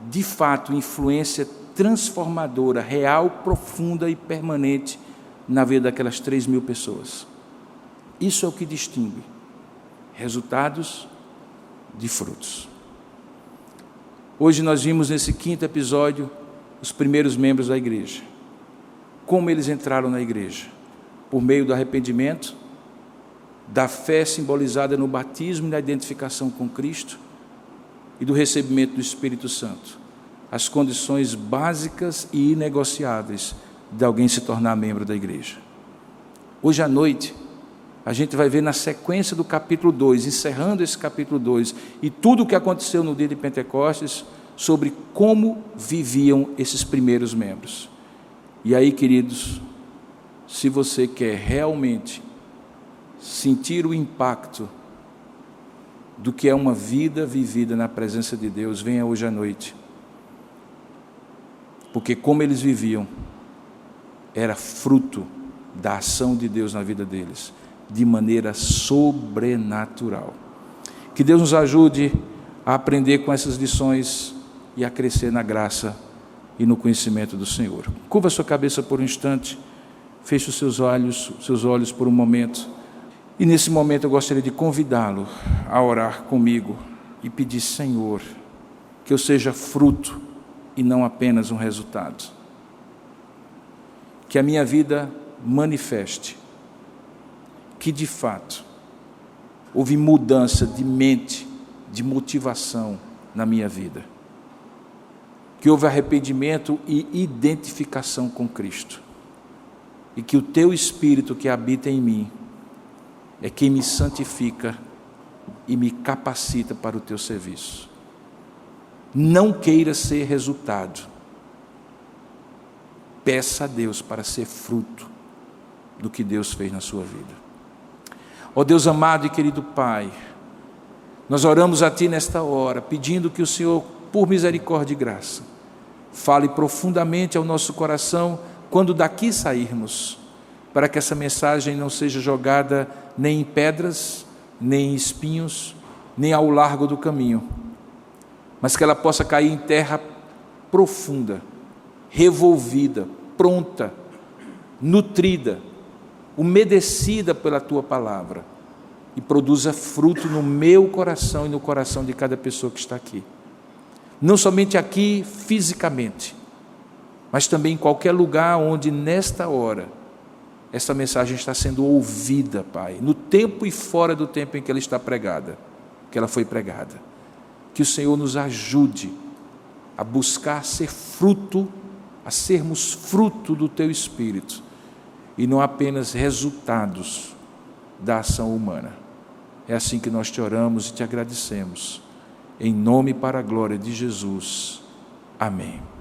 de fato, influência transformadora, real, profunda e permanente na vida daquelas 3.000 pessoas? Isso é o que distingue resultados de frutos. Hoje nós vimos nesse 5º episódio os primeiros membros da igreja. Como eles entraram na igreja? Por meio do arrependimento, da fé simbolizada no batismo e na identificação com Cristo e do recebimento do Espírito Santo. As condições básicas e inegociáveis de alguém se tornar membro da igreja. Hoje à noite, a gente vai ver na sequência do capítulo 2, encerrando esse capítulo 2, e tudo o que aconteceu no dia de Pentecostes, sobre como viviam esses primeiros membros. E aí, queridos, se você quer realmente sentir o impacto do que é uma vida vivida na presença de Deus, venha hoje à noite. Porque como eles viviam, era fruto da ação de Deus na vida deles, de maneira sobrenatural. Que Deus nos ajude a aprender com essas lições e a crescer na graça e no conhecimento do Senhor. Curva sua cabeça por um instante, feche os seus olhos por um momento. E nesse momento eu gostaria de convidá-lo a orar comigo e pedir: Senhor, que eu seja fruto e não apenas um resultado. Que a minha vida manifeste que de fato houve mudança de mente, de motivação na minha vida. Que houve arrependimento e identificação com Cristo. E que o teu Espírito que habita em mim é quem me santifica e me capacita para o teu serviço. Não queira ser resultado. Peça a Deus para ser fruto do que Deus fez na sua vida. Ó Deus amado e querido Pai, nós oramos a Ti nesta hora, pedindo que o Senhor, por misericórdia e graça, fale profundamente ao nosso coração quando daqui sairmos, para que essa mensagem não seja jogada nem em pedras, nem em espinhos, nem ao largo do caminho, mas que ela possa cair em terra profunda, revolvida, pronta, nutrida, umedecida pela Tua palavra, e produza fruto no meu coração e no coração de cada pessoa que está aqui. Não somente aqui fisicamente, mas também em qualquer lugar onde nesta hora essa mensagem está sendo ouvida, Pai, no tempo e fora do tempo em que ela está pregada, que ela foi pregada. Que o Senhor nos ajude a buscar ser fruto, a sermos fruto do Teu Espírito, e não apenas resultados da ação humana. É assim que nós te oramos e te agradecemos. Em nome e para a glória de Jesus. Amém.